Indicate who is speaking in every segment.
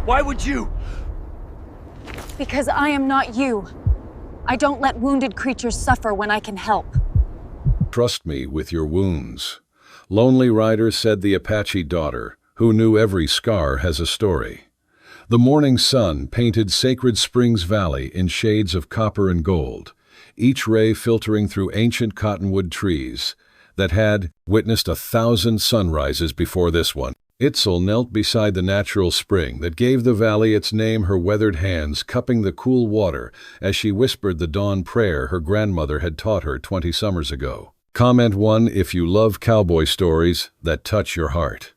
Speaker 1: Why would you?
Speaker 2: Because I am not you. I don't let wounded creatures suffer when I can help.
Speaker 3: Trust me with your wounds. Lonely Rider said the Apache daughter, who knew every scar has a story. The morning sun painted Sacred Springs Valley in shades of copper and gold, each ray filtering through ancient cottonwood trees that had witnessed 1,000 sunrises before this one. Itzel knelt beside the natural spring that gave the valley its name, her weathered hands cupping the cool water as she whispered the dawn prayer her grandmother had taught her 20 summers ago. Comment 1 if you love cowboy stories that touch your heart.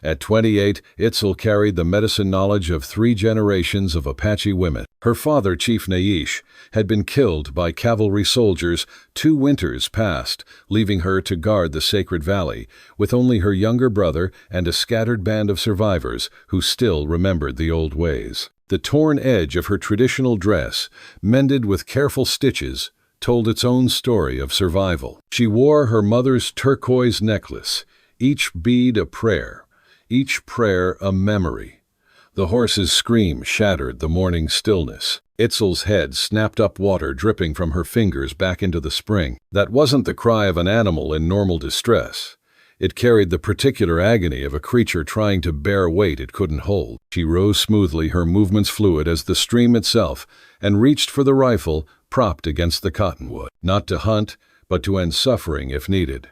Speaker 3: At 28, Itzel carried the medicine knowledge of 3 generations of Apache women. Her father, Chief Naish, had been killed by cavalry soldiers 2 winters past, leaving her to guard the sacred valley, with only her younger brother and a scattered band of survivors who still remembered the old ways. The torn edge of her traditional dress, mended with careful stitches, told its own story of survival. She wore her mother's turquoise necklace, each bead a prayer, each prayer a memory. The horse's scream shattered the morning stillness. Itzel's head snapped up, water dripping from her fingers back into the spring. That wasn't the cry of an animal in normal distress. It carried the particular agony of a creature trying to bear weight it couldn't hold. She rose smoothly, her movements fluid as the stream itself, and reached for the rifle propped against the cottonwood. Not to hunt, but to end suffering if needed.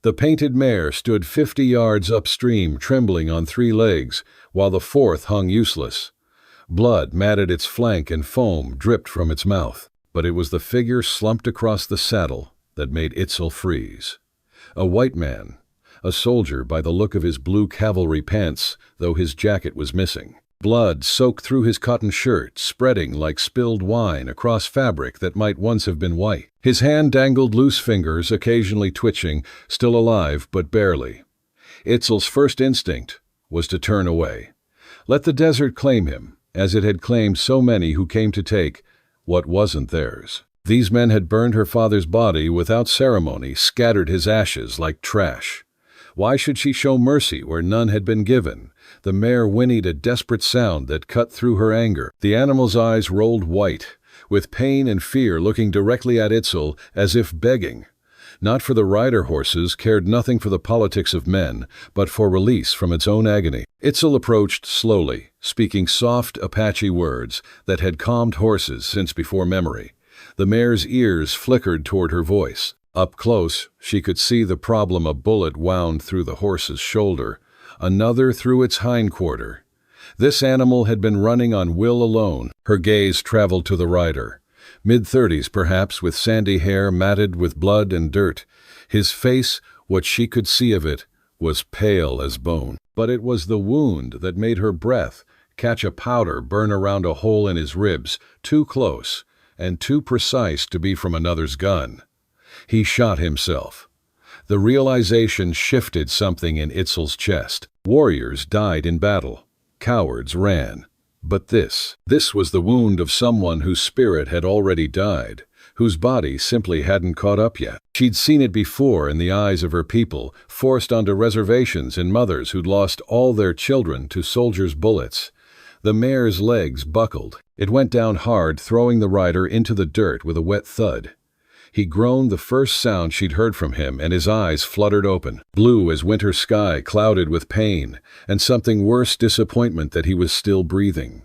Speaker 3: The painted mare stood 50 yards upstream, trembling on 3 legs, while the 4th hung useless. Blood matted its flank and foam dripped from its mouth. But it was the figure slumped across the saddle that made Itzel freeze. A white man, a soldier by the look of his blue cavalry pants, though his jacket was missing. Blood soaked through his cotton shirt, spreading like spilled wine across fabric that might once have been white. His hand dangled, loose fingers occasionally twitching, still alive but barely. Itzel's first instinct was to turn away. Let the desert claim him, as it had claimed so many who came to take what wasn't theirs. These men had burned her father's body without ceremony, scattered his ashes like trash. Why should she show mercy where none had been given? The mare whinnied a desperate sound that cut through her anger. The animal's eyes rolled white, with pain and fear looking directly at Itzel as if begging. Not for the rider horses, cared nothing for the politics of men, but for release from its own agony. Itzel approached slowly, speaking soft Apache words that had calmed horses since before memory. The mare's ears flickered toward her voice. Up close, she could see the problem. A bullet wound through the horse's shoulder, another through its hindquarter. This animal had been running on will alone. Her gaze traveled to the rider. Mid-30s perhaps, with sandy hair matted with blood and dirt. His face, what she could see of it, was pale as bone. But it was the wound that made her breath catch a powder burn around a hole in his ribs, too close and too precise to be from another's gun. He shot himself. The realization shifted something in Itzel's chest. Warriors died in battle. Cowards ran. But this was the wound of someone whose spirit had already died, whose body simply hadn't caught up yet. She'd seen it before in the eyes of her people, forced onto reservations, in mothers who'd lost all their children to soldiers' bullets. The mare's legs buckled. It went down hard, throwing the rider into the dirt with a wet thud. He groaned, the first sound she'd heard from him, and his eyes fluttered open, blue as winter sky, clouded with pain, and something worse, disappointment that he was still breathing.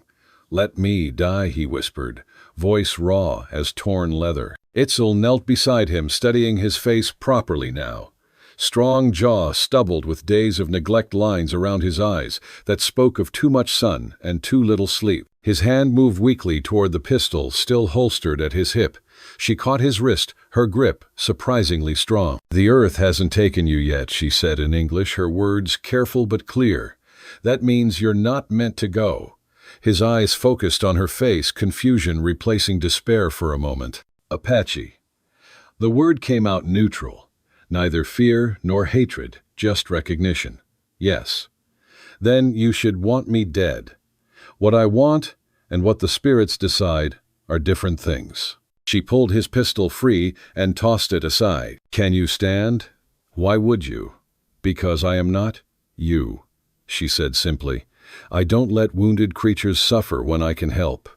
Speaker 3: "Let me die," he whispered, voice raw as torn leather. Itzel knelt beside him, studying his face properly now. Strong jaw stubbled with days of neglect, lines around his eyes that spoke of too much sun and too little sleep. His hand moved weakly toward the pistol still holstered at his hip. She caught his wrist, her grip surprisingly strong. "The earth hasn't taken you yet," she said in English, her words careful but clear. "That means you're not meant to go." His eyes focused on her face, confusion replacing despair for a moment. "Apache." The word came out neutral. Neither fear nor hatred, just recognition. "Yes." "Then you should want me dead. What I want and what the spirits decide are different things." She pulled his pistol free and tossed it aside. "Can you stand?" "Why would you?" "Because I am not you," she said simply. I don't let wounded creatures suffer when I can help.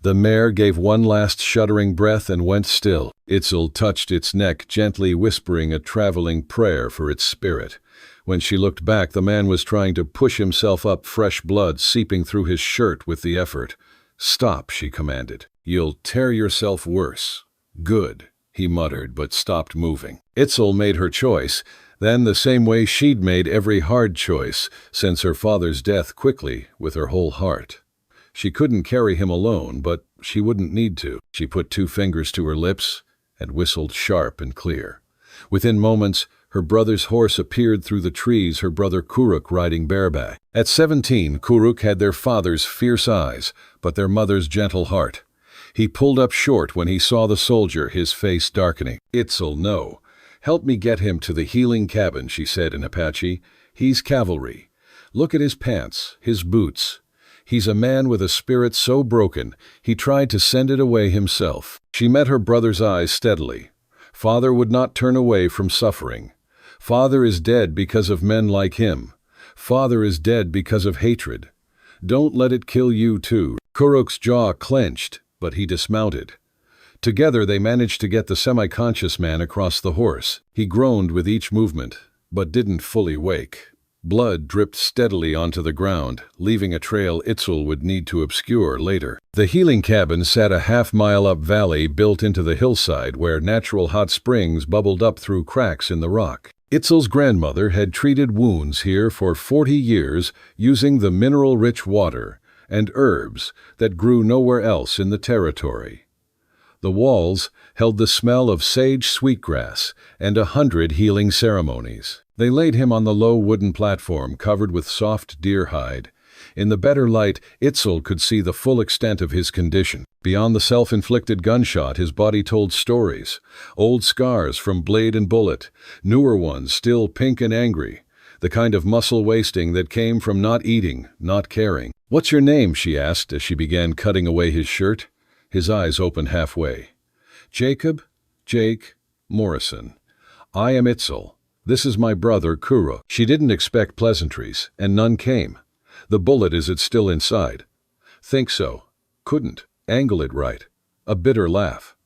Speaker 3: The mare gave one last shuddering breath and went still. Itzel touched its neck, gently whispering a traveling prayer for its spirit. When she looked back, the man was trying to push himself up, fresh blood seeping through his shirt with the effort. "Stop," she commanded. "You'll tear yourself worse." "Good," he muttered, but stopped moving. Itzel made her choice, then the same way she'd made every hard choice since her father's death, quickly, with her whole heart. She couldn't carry him alone, but she wouldn't need to. She put 2 fingers to her lips and whistled sharp and clear. Within moments, her brother's horse appeared through the trees, her brother Kuruk riding bareback. At 17, Kuruk had their father's fierce eyes, but their mother's gentle heart. He pulled up short when he saw the soldier, his face darkening. "Itzel, no. Help me get him to the healing cabin," she said in Apache. "He's cavalry. Look at his pants, his boots. He's a man with a spirit so broken, he tried to send it away himself." She met her brother's eyes steadily. Father would not turn away from suffering. Father is dead because of men like him. Father is dead because of hatred. Don't let it kill you too. Kuruk's jaw clenched, but he dismounted. Together they managed to get the semi-conscious man across the horse. He groaned with each movement, but didn't fully wake. Blood dripped steadily onto the ground, leaving a trail Itzel would need to obscure later. The healing cabin sat a half-mile up valley built into the hillside where natural hot springs bubbled up through cracks in the rock. Itzel's grandmother had treated wounds here for 40 years using the mineral-rich water and herbs that grew nowhere else in the territory. The walls held the smell of sage sweetgrass and 100 healing ceremonies. They laid him on the low wooden platform covered with soft deer hide. In the better light, Itzel could see the full extent of his condition. Beyond the self-inflicted gunshot, his body told stories. Old scars from blade and bullet, newer ones still pink and angry. The kind of muscle wasting that came from not eating, not caring. "What's your name?" she asked as she began cutting away his shirt. His eyes opened halfway. "Jake, Morrison. I am Itzel. This is my brother, Kuruk." She didn't expect pleasantries, and none came. "The bullet, is it still inside?" "Think so. Couldn't angle it right." A bitter laugh.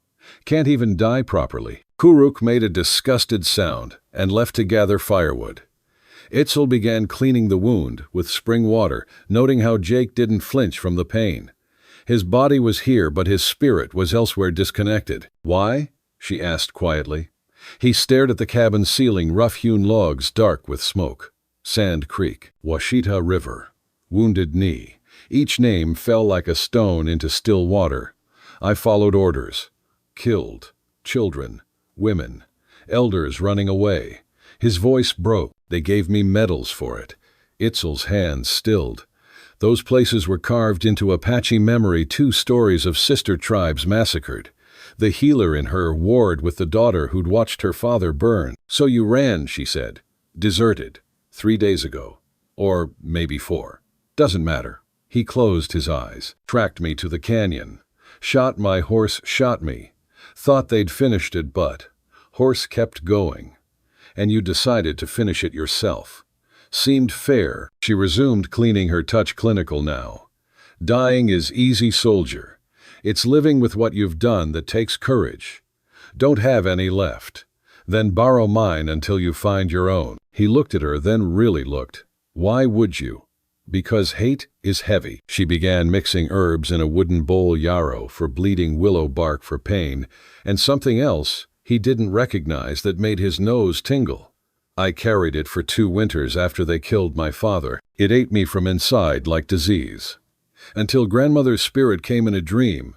Speaker 3: "Can't even die properly." Kuruk made a disgusted sound and left to gather firewood. Itzel began cleaning the wound with spring water, noting how Jake didn't flinch from the pain. His body was here, but his spirit was elsewhere, disconnected. "Why?" she asked quietly. He stared at the cabin ceiling, rough-hewn logs dark with smoke. Sand Creek, Washita River, Wounded Knee. Each name fell like a stone into still water. I followed orders. Killed. Children. Women. Elders running away. His voice broke. They gave me medals for it. Itzel's hands stilled. Those places were carved into Apache memory, 2 stories of sister tribes massacred. The healer in her warred with the daughter who'd watched her father burn. "So you ran," she said. "Deserted. 3 days ago. Or maybe 4. Doesn't matter." He closed his eyes. "Tracked me to the canyon. Shot my horse, shot me. Thought they'd finished it, but horse kept going. And you decided to finish it yourself. Seemed fair." She resumed, cleaning her touch clinical now. "Dying is easy, soldier. It's living with what you've done that takes courage. Don't have any left. Then borrow mine until you find your own." He looked at her, then really looked. "Why would you?" "Because hate is heavy." She began mixing herbs in a wooden bowl, yarrow for bleeding, willow bark for pain, and something else he didn't recognize that made his nose tingle. "I carried it for 2 winters after they killed my father. It ate me from inside like disease. Until grandmother's spirit came in a dream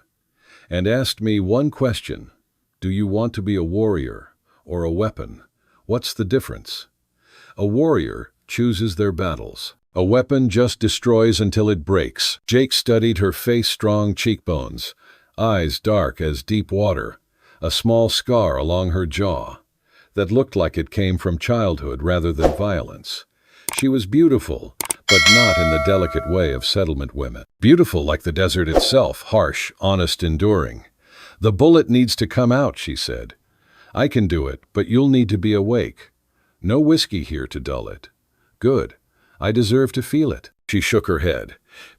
Speaker 3: and asked me one question. Do you want to be a warrior or a weapon? What's the difference? A warrior chooses their battles. A weapon just destroys until it breaks." Jake studied her face, strong cheekbones, eyes dark as deep water, a small scar along her jaw that looked like it came from childhood rather than violence. She was beautiful, but not in the delicate way of settlement women. Beautiful like the desert itself, harsh, honest, enduring. "The bullet needs to come out," she said. "I can do it, but you'll need to be awake. No whiskey here to dull it." "Good. I deserve to feel it." She shook her head.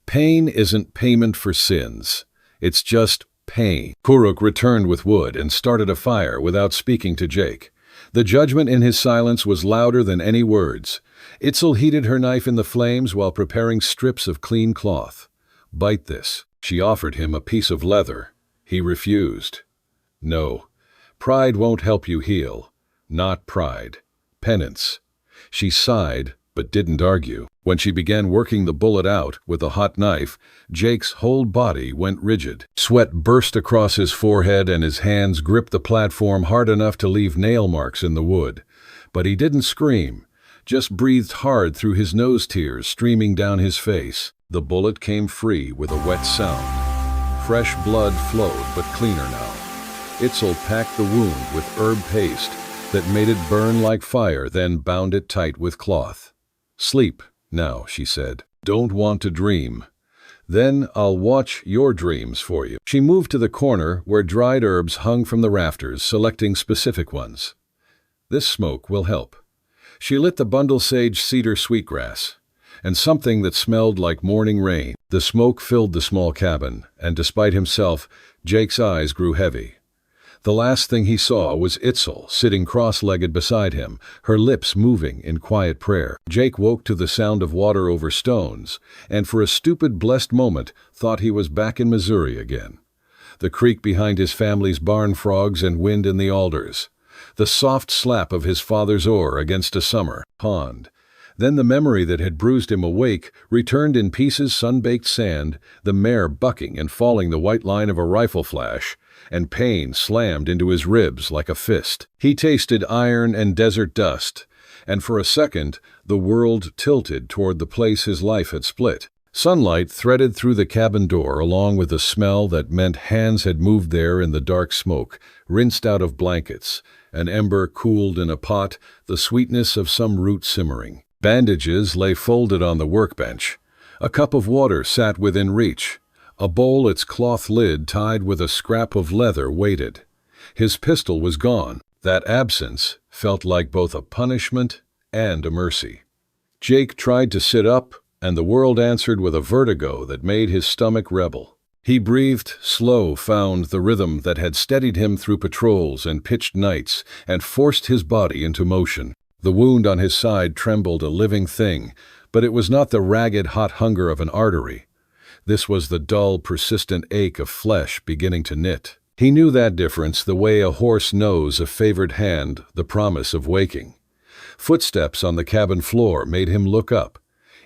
Speaker 3: Pain isn't payment for sins. It's just pain. Kuruk returned with wood and started a fire without speaking to Jake. The judgment in his silence was louder than any words. Itzel heated her knife in the flames while preparing strips of clean cloth. Bite this. She offered him a piece of leather. He refused. No. Pride won't help you heal. Not pride. Penance. She sighed, but didn't argue. When she began working the bullet out with a hot knife, Jake's whole body went rigid. Sweat burst across his forehead and his hands gripped the platform hard enough to leave nail marks in the wood. But he didn't scream, just breathed hard through his nose, tears streaming down his face. The bullet came free with a wet sound. Fresh blood flowed, but cleaner now. Itzel packed the wound with herb paste that made it burn like fire, then bound it tight with cloth. Sleep now, she said. Don't want to dream. Then I'll watch your dreams for you. She moved to the corner where dried herbs hung from the rafters, selecting specific ones. This smoke will help. She lit the bundle sage cedar sweetgrass, and something that smelled like morning rain. The smoke filled the small cabin, and despite himself, Jake's eyes grew heavy. The last thing he saw was Itzel sitting cross-legged beside him, her lips moving in quiet prayer. Jake woke to the sound of water over stones, and for a stupid, blessed moment thought he was back in Missouri again. The creek behind his family's barn frogs and wind in the alders. The soft slap of his father's oar against a summer pond. Then the memory that had bruised him awake returned in pieces sun-baked sand, the mare bucking and falling the white line of a rifle flash, and pain slammed into his ribs like a fist. He tasted iron and desert dust, and for a second the world tilted toward the place his life had split. Sunlight threaded through the cabin door along with a smell that meant hands had moved there in the dark smoke, rinsed out of blankets, an ember cooled in a pot, the sweetness of some root simmering. Bandages lay folded on the workbench. A cup of water sat within reach. A bowl, its cloth lid tied with a scrap of leather, waited. His pistol was gone. That absence felt like both a punishment and a mercy. Jake tried to sit up, and the world answered with a vertigo that made his stomach rebel. He breathed slow, found the rhythm that had steadied him through patrols and pitched nights, and forced his body into motion. The wound on his side trembled, a living thing, but it was not the ragged, hot hunger of an artery. This was the dull, persistent ache of flesh beginning to knit. He knew that difference the way a horse knows a favored hand, the promise of waking. Footsteps on the cabin floor made him look up.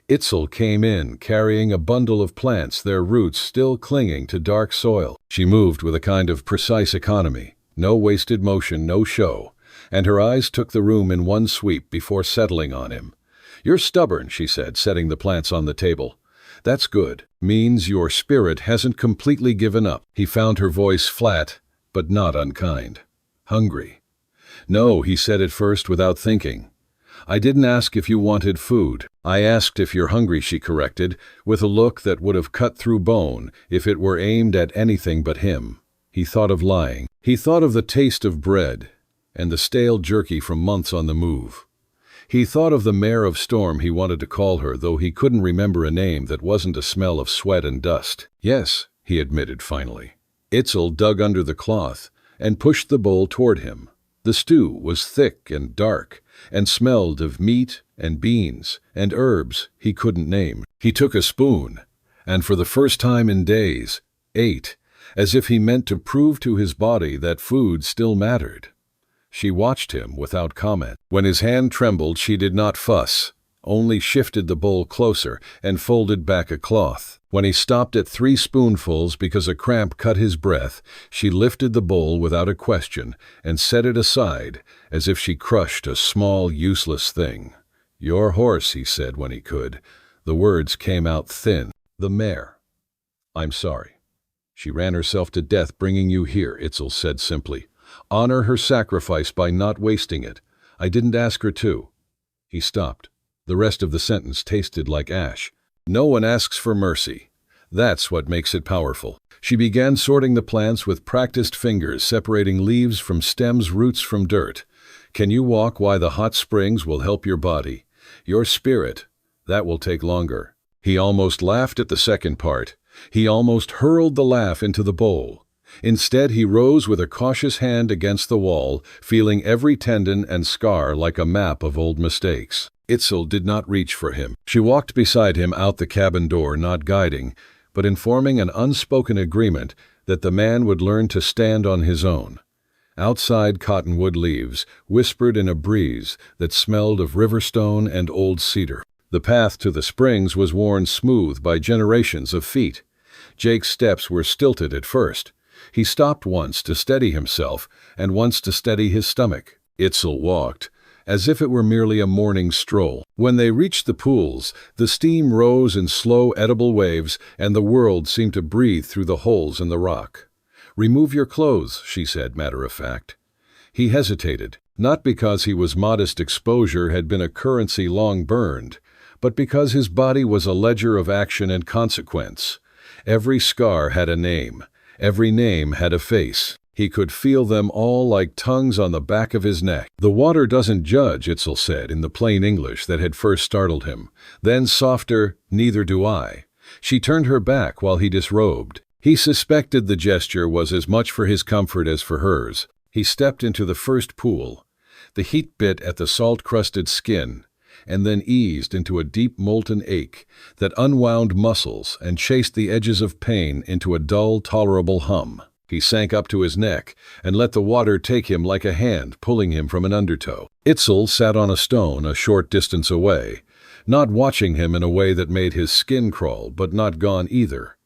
Speaker 3: Itzel came in, carrying a bundle of plants, their roots still clinging to dark soil. She moved with a kind of precise economy. No wasted motion, no show. And her eyes took the room in one sweep before settling on him. "You're stubborn," she said, setting the plants on the table. "That's good. Means your spirit hasn't completely given up." He found her voice flat, but not unkind. "Hungry?" "No," he said at first without thinking. "I didn't ask if you wanted food. I asked if you're hungry," she corrected, with a look that would have cut through bone if it were aimed at anything but him. He thought of lying. He thought of the taste of bread and the stale jerky from months on the move. He thought of the mare of storm he wanted to call her, though he couldn't remember a name that wasn't a smell of sweat and dust. "Yes," he admitted finally. Itzel dug under the cloth and pushed the bowl toward him. The stew was thick and dark, and smelled of meat and beans and herbs he couldn't name. He took a spoon, and for the first time in days, ate, as if he meant to prove to his body that food still mattered. She watched him without comment. When his hand trembled, she did not fuss, only shifted the bowl closer and folded back a cloth. When he stopped at 3 spoonfuls because a cramp cut his breath, she lifted the bowl without a question and set it aside as if she crushed a small, useless thing. "Your horse," he said when he could. The words came out thin. "The mare. I'm sorry. She ran herself to death bringing you here," Itzel said simply. "Honor her sacrifice by not wasting it. I didn't ask her to." He stopped. The rest of the sentence tasted like ash. "No one asks for mercy. That's what makes it powerful." She began sorting the plants with practiced fingers, separating leaves from stems, roots from dirt. "Can you walk? Why, the hot springs will help your body. Your spirit, that will take longer." He almost laughed at the second part. He almost hurled the laugh into the bowl. Instead, he rose with a cautious hand against the wall, feeling every tendon and scar like a map of old mistakes. Itzel did not reach for him. She walked beside him out the cabin door, not guiding, but informing an unspoken agreement that the man would learn to stand on his own. Outside, cottonwood leaves whispered in a breeze that smelled of riverstone and old cedar. The path to the springs was worn smooth by generations of feet. Jake's steps were stilted at first. He stopped once to steady himself and once to steady his stomach. Itzel walked, as if it were merely a morning stroll. When they reached the pools, the steam rose in slow, edible waves, and the world seemed to breathe through the holes in the rock. "Remove your clothes," she said, matter of fact. He hesitated, not because his modest exposure had been a currency long burned, but because his body was a ledger of action and consequence. Every scar had a name. Every name had a face. He could feel them all like tongues on the back of his neck. "The water doesn't judge," Itzel said in the plain English that had first startled him. Then softer, "Neither do I." She turned her back while he disrobed. He suspected the gesture was as much for his comfort as for hers. He stepped into the first pool. The heat bit at the salt-crusted skin, and then eased into a deep molten ache that unwound muscles and chased the edges of pain into a dull, tolerable hum. He sank up to his neck and let the water take him like a hand pulling him from an undertow. Itzel sat on a stone a short distance away, not watching him in a way that made his skin crawl, but not gone either.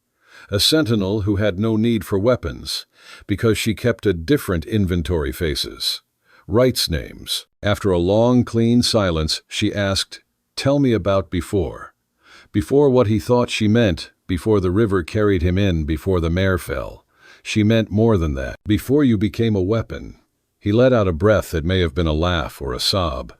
Speaker 3: A sentinel who had no need for weapons, because she kept a different inventory faces. Rights names. After a long, clean silence, she asked, "Tell me about before." Before what he thought she meant, before the river carried him in, before the mare fell. She meant more than that. "Before you became a weapon." He let out a breath that may have been a laugh or a sob.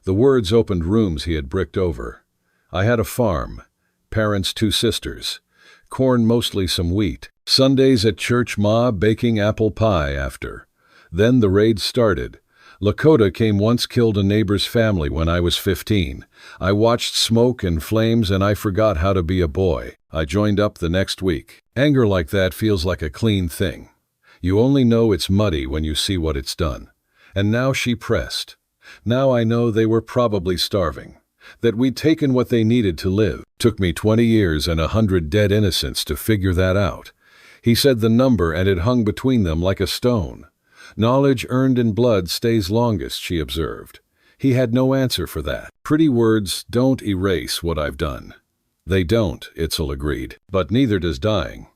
Speaker 3: The words opened rooms he had bricked over. "I had a farm. Parents, 2 sisters. Corn, mostly some wheat. Sundays at church, Ma baking apple pie after. Then the raid started. Lakota came once, killed a neighbor's family when I was 15. I watched smoke and flames and I forgot how to be a boy. I joined up the next week." Anger like that feels like a clean thing. You only know it's muddy when you see what it's done. And now she pressed. "Now I know they were probably starving. That we'd taken what they needed to live. Took me 20 years and 100 dead innocents to figure that out." He said the number and it hung between them like a stone. "Knowledge earned in blood stays longest," she observed. He had no answer for that. "Pretty words don't erase what I've done." "They don't," Itzel agreed, "but neither does dying."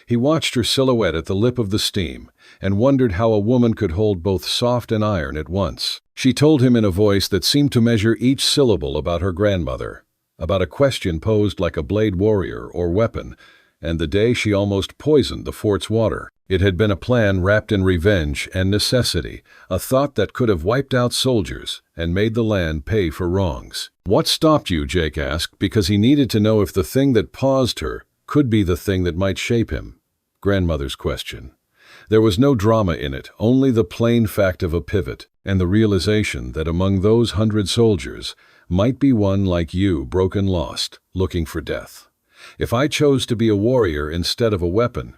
Speaker 3: He watched her silhouette at the lip of the steam and wondered how a woman could hold both soft and iron at once. She told him in a voice that seemed to measure each syllable about her grandmother, about a question posed like a blade warrior or weapon, and the day she almost poisoned the fort's water. It had been a plan wrapped in revenge and necessity, a thought that could have wiped out soldiers and made the land pay for wrongs. "What stopped you?" Jake asked, because he needed to know if the thing that paused her could be the thing that might shape him. Grandmother's question. There was no drama in it, only the plain fact of a pivot, and the realization that among those 100 soldiers might be one like you, broken, lost, looking for death. "If I chose to be a warrior instead of a weapon,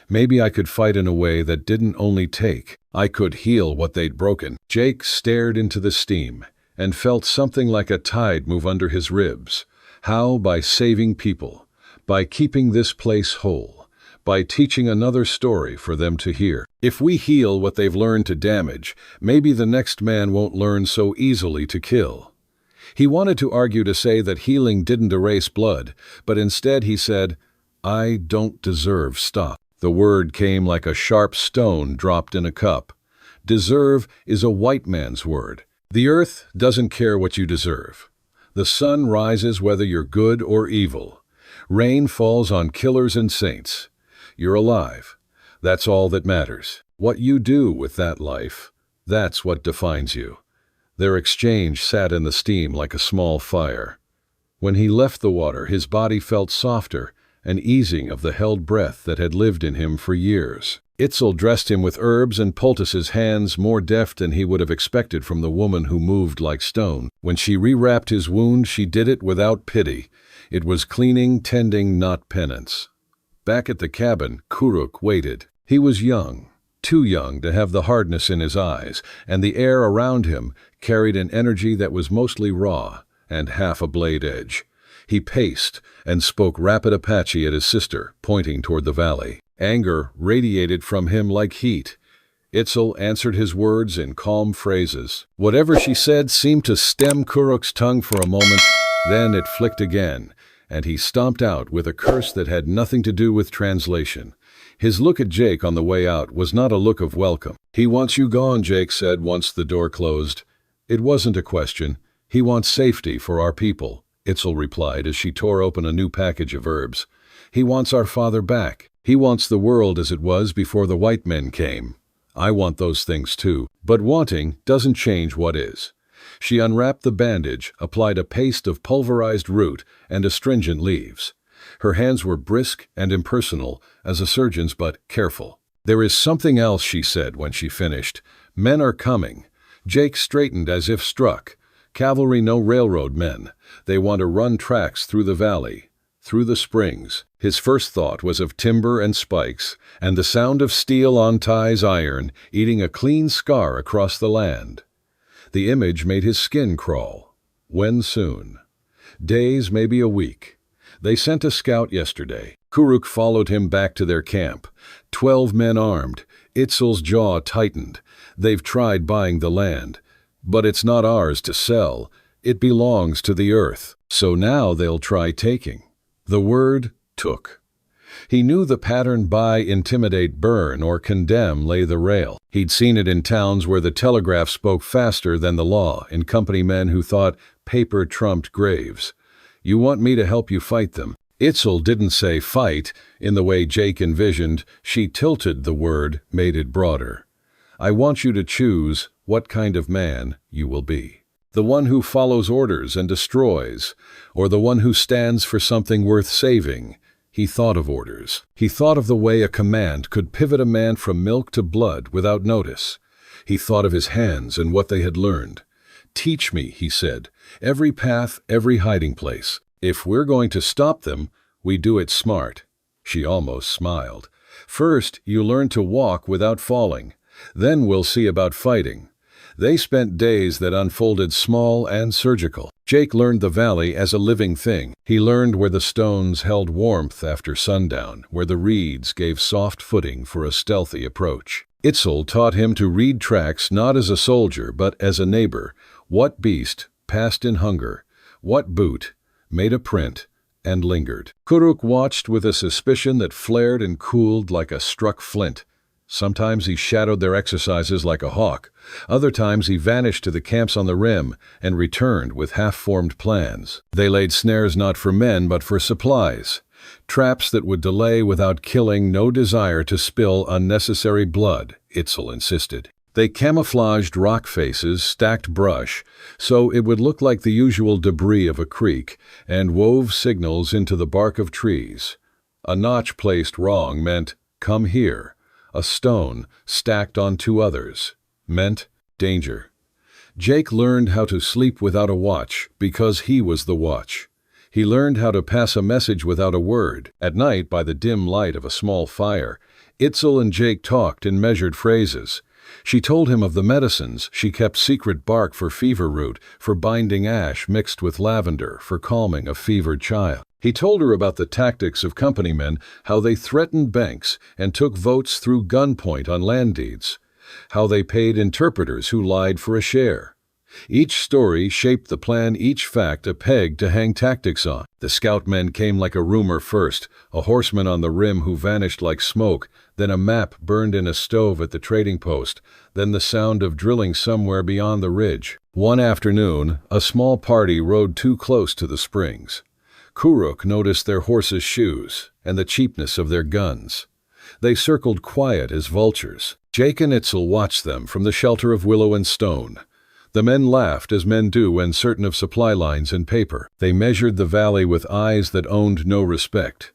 Speaker 3: maybe I could fight in a way that didn't only take. I could heal what they'd broken." Jake stared into the steam and felt something like a tide move under his ribs. How? By saving people. By keeping this place whole. By teaching another story for them to hear. If we heal what they've learned to damage, maybe the next man won't learn so easily to kill. He wanted to argue to say that healing didn't erase blood, but instead he said, "I don't deserve stop." The word came like a sharp stone dropped in a cup. Deserve is a white man's word. The earth doesn't care what you deserve. The sun rises whether you're good or evil. Rain falls on killers and saints. You're alive. That's all that matters. What you do with that life, that's what defines you. Their exchange sat in the steam like a small fire. When he left the water, his body felt softer, an easing of the held breath that had lived in him for years. Itzel dressed him with herbs and poulticed his hands, more deft than he would have expected from the woman who moved like stone. When she rewrapped his wound, she did it without pity. It was cleaning, tending, not penance. Back at the cabin, Kuruk waited. He was young, too young to have the hardness in his eyes, and the air around him carried an energy that was mostly raw and half a blade edge. He paced and spoke rapid Apache at his sister, pointing toward the valley. Anger radiated from him like heat. Itzel answered his words in calm phrases. Whatever she said seemed to stem Kuruk's tongue for a moment, then it flicked again, and he stomped out with a curse that had nothing to do with translation. His look at Jake on the way out was not a look of welcome. "He wants you gone," Jake said once the door closed. "It wasn't a question. He wants safety for our people," Itzel replied as she tore open a new package of herbs. "He wants our father back. He wants the world as it was before the white men came. I want those things too, but wanting doesn't change what is." She unwrapped the bandage, applied a paste of pulverized root and astringent leaves. Her hands were brisk and impersonal, as a surgeon's, but careful. "There is something else," she said when she finished. "Men are coming." Jake straightened as if struck. "Cavalry, no railroad men. They want to run tracks through the valley, through the springs." His first thought was of timber and spikes, and the sound of steel on ties iron, eating a clean scar across the land. The image made his skin crawl. When soon? Days, maybe a week. They sent a scout yesterday. Kuruk followed him back to their camp. 12 men armed. Itzel's jaw tightened. "They've tried buying the land. But it's not ours to sell. It belongs to the earth. So now they'll try taking." The word took. He knew the pattern: buy, intimidate, burn, or condemn lay the rail. He'd seen it in towns where the telegraph spoke faster than the law, in company men who thought paper trumped graves. "You want me to help you fight them." Itzel didn't say fight in the way Jake envisioned. She tilted the word, made it broader. "I want you to choose what kind of man you will be. The one who follows orders and destroys, or the one who stands for something worth saving." He thought of orders. He thought of the way a command could pivot a man from milk to blood without notice. He thought of his hands and what they had learned. "Teach me," he said, "every path, every hiding place. If we're going to stop them, we do it smart." She almost smiled. "First, you learn to walk without falling. Then we'll see about fighting." They spent days that unfolded small and surgical. Jake learned the valley as a living thing. He learned where the stones held warmth after sundown, where the reeds gave soft footing for a stealthy approach. Itzel taught him to read tracks not as a soldier but as a neighbor. What beast passed in hunger? What boot made a print and lingered? Kuruk watched with a suspicion that flared and cooled like a struck flint. Sometimes he shadowed their exercises like a hawk. Other times he vanished to the camps on the rim and returned with half-formed plans. They laid snares not for men but for supplies. Traps that would delay without killing, no desire to spill unnecessary blood, Itzel insisted. They camouflaged rock faces, stacked brush, so it would look like the usual debris of a creek, and wove signals into the bark of trees. A notch placed wrong meant, "Come here." A stone stacked on 2 others meant danger. Jake learned how to sleep without a watch because he was the watch. He learned how to pass a message without a word. At night, by the dim light of a small fire, Itzel and Jake talked in measured phrases. She told him of the medicines. She kept secret bark for fever root, for binding ash mixed with lavender, for calming a fevered child. He told her about the tactics of company men, how they threatened banks and took votes through gunpoint on land deeds, how they paid interpreters who lied for a share. Each story shaped the plan, each fact a peg to hang tactics on. The scout men came like a rumor first, a horseman on the rim who vanished like smoke, then a map burned in a stove at the trading post, then the sound of drilling somewhere beyond the ridge. One afternoon, a small party rode too close to the springs. Kuruk noticed their horses' shoes and the cheapness of their guns. They circled quiet as vultures. Jake and Itzel watched them from the shelter of willow and stone. The men laughed as men do when certain of supply lines and paper. They measured the valley with eyes that owned no respect.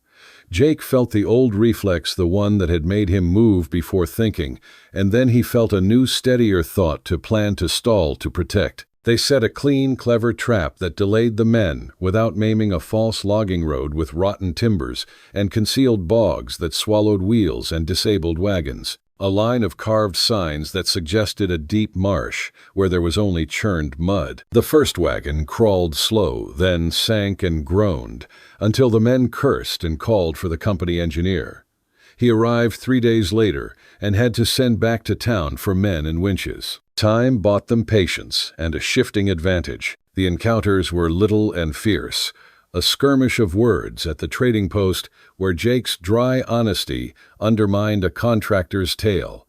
Speaker 3: Jake felt the old reflex, the one that had made him move before thinking, and then he felt a new, steadier thought to plan, to stall, to protect. They set a clean, clever trap that delayed the men without maiming a false logging road with rotten timbers and concealed bogs that swallowed wheels and disabled wagons. A line of carved signs that suggested a deep marsh where there was only churned mud. The first wagon crawled slow, then sank and groaned, until the men cursed and called for the company engineer. He arrived 3 days later and had to send back to town for men and winches. Time bought them patience and a shifting advantage. The encounters were little and fierce. A skirmish of words at the trading post where Jake's dry honesty undermined a contractor's tale.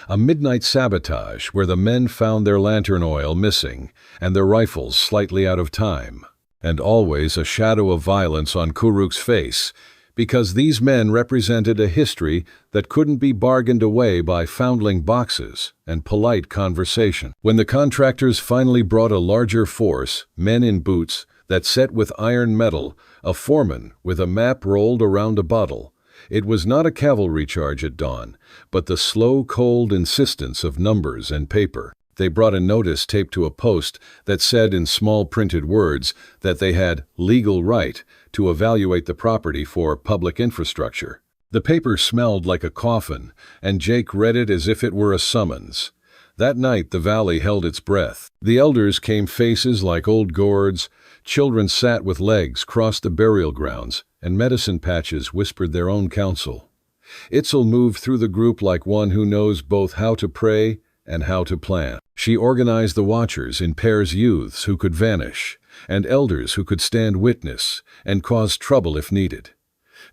Speaker 3: A midnight sabotage where the men found their lantern oil missing and their rifles slightly out of time. And always a shadow of violence on Kuruk's face, because these men represented a history that couldn't be bargained away by foundling boxes and polite conversation. When the contractors finally brought a larger force, men in boots that set with iron metal, a foreman with a map rolled around a bottle, it was not a cavalry charge at dawn, but the slow, cold insistence of numbers and paper. They brought a notice taped to a post that said in small printed words that they had legal right to evaluate the property for public infrastructure. The paper smelled like a coffin, and Jake read it as if it were a summons. That night the valley held its breath. The elders came faces like old gourds, children sat with legs crossed the burial grounds, and medicine patches whispered their own counsel. Itzel moved through the group like one who knows both how to pray and how to plan. She organized the watchers in pairs, youths who could vanish, and elders who could stand witness and cause trouble if needed.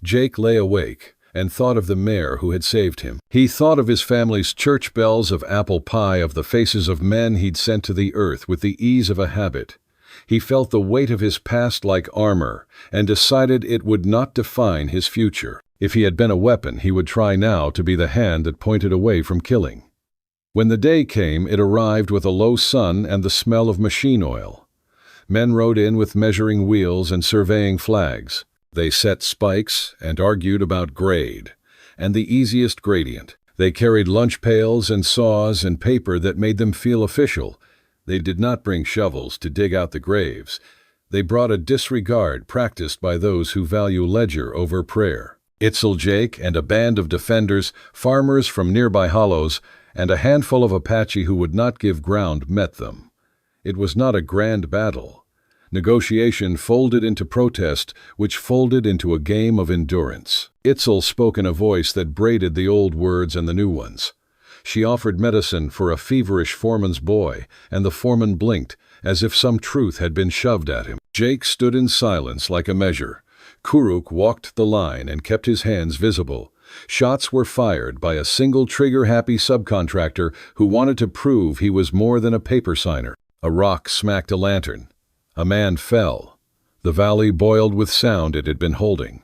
Speaker 3: Jake lay awake and thought of the mayor who had saved him. He thought of his family's church bells, of apple pie, of the faces of men he'd sent to the earth with the ease of a habit. He felt the weight of his past like armor and decided it would not define his future. If he had been a weapon, he would try now to be the hand that pointed away from killing. When the day came, it arrived with a low sun and the smell of machine oil. Men rode in with measuring wheels and surveying flags. They set spikes and argued about grade and the easiest gradient. They carried lunch pails and saws and paper that made them feel official. They did not bring shovels to dig out the graves. They brought a disregard practiced by those who value ledger over prayer. Itzel, Jake, and a band of defenders, farmers from nearby hollows, and a handful of Apache who would not give ground met them. It was not a grand battle. Negotiation folded into protest, which folded into a game of endurance. Itzel spoke in a voice that braided the old words and the new ones. She offered medicine for a feverish foreman's boy, and the foreman blinked, as if some truth had been shoved at him. Jake stood in silence like a measure. Kuruk walked the line and kept his hands visible. Shots were fired by a single trigger-happy subcontractor who wanted to prove he was more than a paper signer. A rock smacked a lantern. A man fell. The valley boiled with sound it had been holding.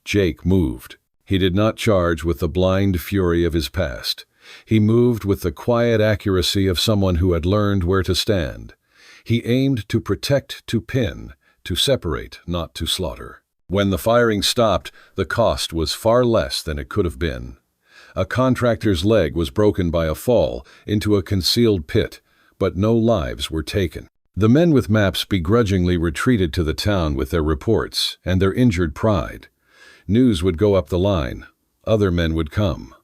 Speaker 3: Jake moved. He did not charge with the blind fury of his past. He moved with the quiet accuracy of someone who had learned where to stand. He aimed to protect, to pin, to separate, not to slaughter. When the firing stopped, the cost was far less than it could have been. A contractor's leg was broken by a fall into a concealed pit, but no lives were taken. The men with maps begrudgingly retreated to the town with their reports and their injured pride. News would go up the line. Other men would come.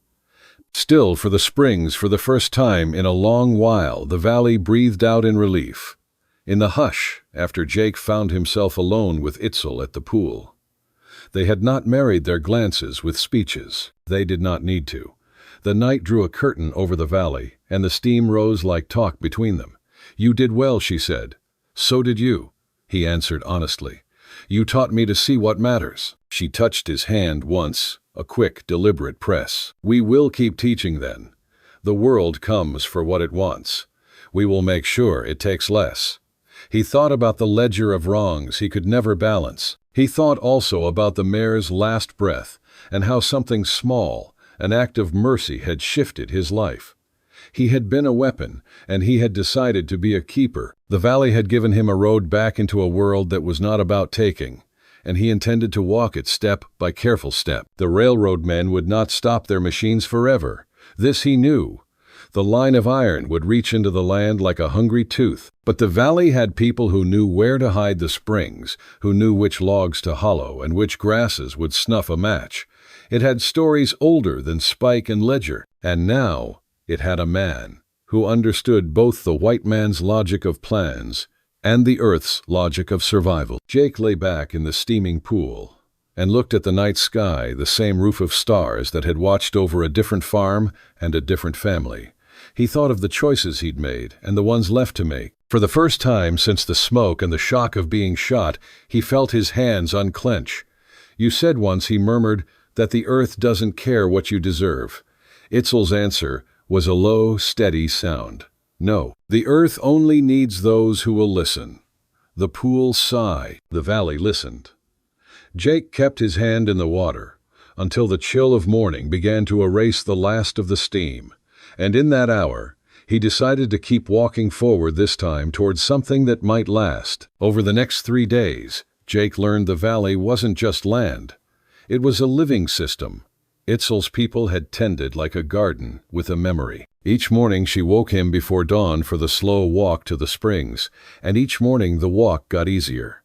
Speaker 3: Still, for the Springs, for the first time in a long while, the valley breathed out in relief. In the hush, after Jake found himself alone with Itzel at the pool. They had not married their glances with speeches. They did not need to. The night drew a curtain over the valley, and the steam rose like talk between them. "You did well," she said. "So did you," he answered honestly. "You taught me to see what matters." She touched his hand once, a quick, deliberate press. "We will keep teaching then. The world comes for what it wants. We will make sure it takes less." He thought about the ledger of wrongs he could never balance. He thought also about the mayor's last breath and how something small, an act of mercy, had shifted his life. He had been a weapon, and he had decided to be a keeper. The valley had given him a road back into a world that was not about taking, and he intended to walk it step by careful step. The railroad men would not stop their machines forever. This he knew. The line of iron would reach into the land like a hungry tooth. But the valley had people who knew where to hide the springs, who knew which logs to hollow and which grasses would snuff a match. It had stories older than Spike and Ledger, and now it had a man who understood both the white man's logic of plans and the Earth's logic of survival. Jake lay back in the steaming pool and looked at the night sky, the same roof of stars that had watched over a different farm and a different family. He thought of the choices he'd made and the ones left to make. For the first time since the smoke and the shock of being shot, he felt his hands unclench. "You said once," he murmured, "that the Earth doesn't care what you deserve." Itzel's answer was a low, steady sound. "No, the Earth only needs those who will listen." The pool sighed. The valley listened. Jake kept his hand in the water until the chill of morning began to erase the last of the steam. And in that hour, he decided to keep walking forward, this time towards something that might last. Over the next 3 days, Jake learned the valley wasn't just land. It was a living system. Itzel's people had tended like a garden with a memory. Each morning she woke him before dawn for the slow walk to the springs, and each morning the walk got easier.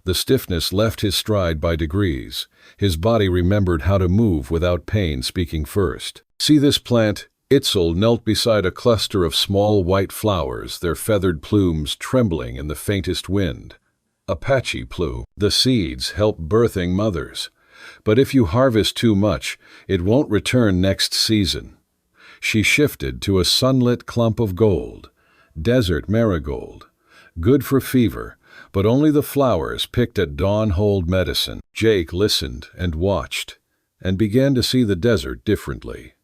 Speaker 3: The stiffness left his stride by degrees. His body remembered how to move without pain speaking first. "See this plant?" Itzel knelt beside a cluster of small white flowers, their feathered plumes trembling in the faintest wind. Apache plume. The seeds help birthing mothers. But if you harvest too much, it won't return next season. She shifted to a sunlit clump of gold. Desert marigold. Good for fever, but only the flowers picked at dawn hold medicine. Jake listened and watched, and began to see the desert differently.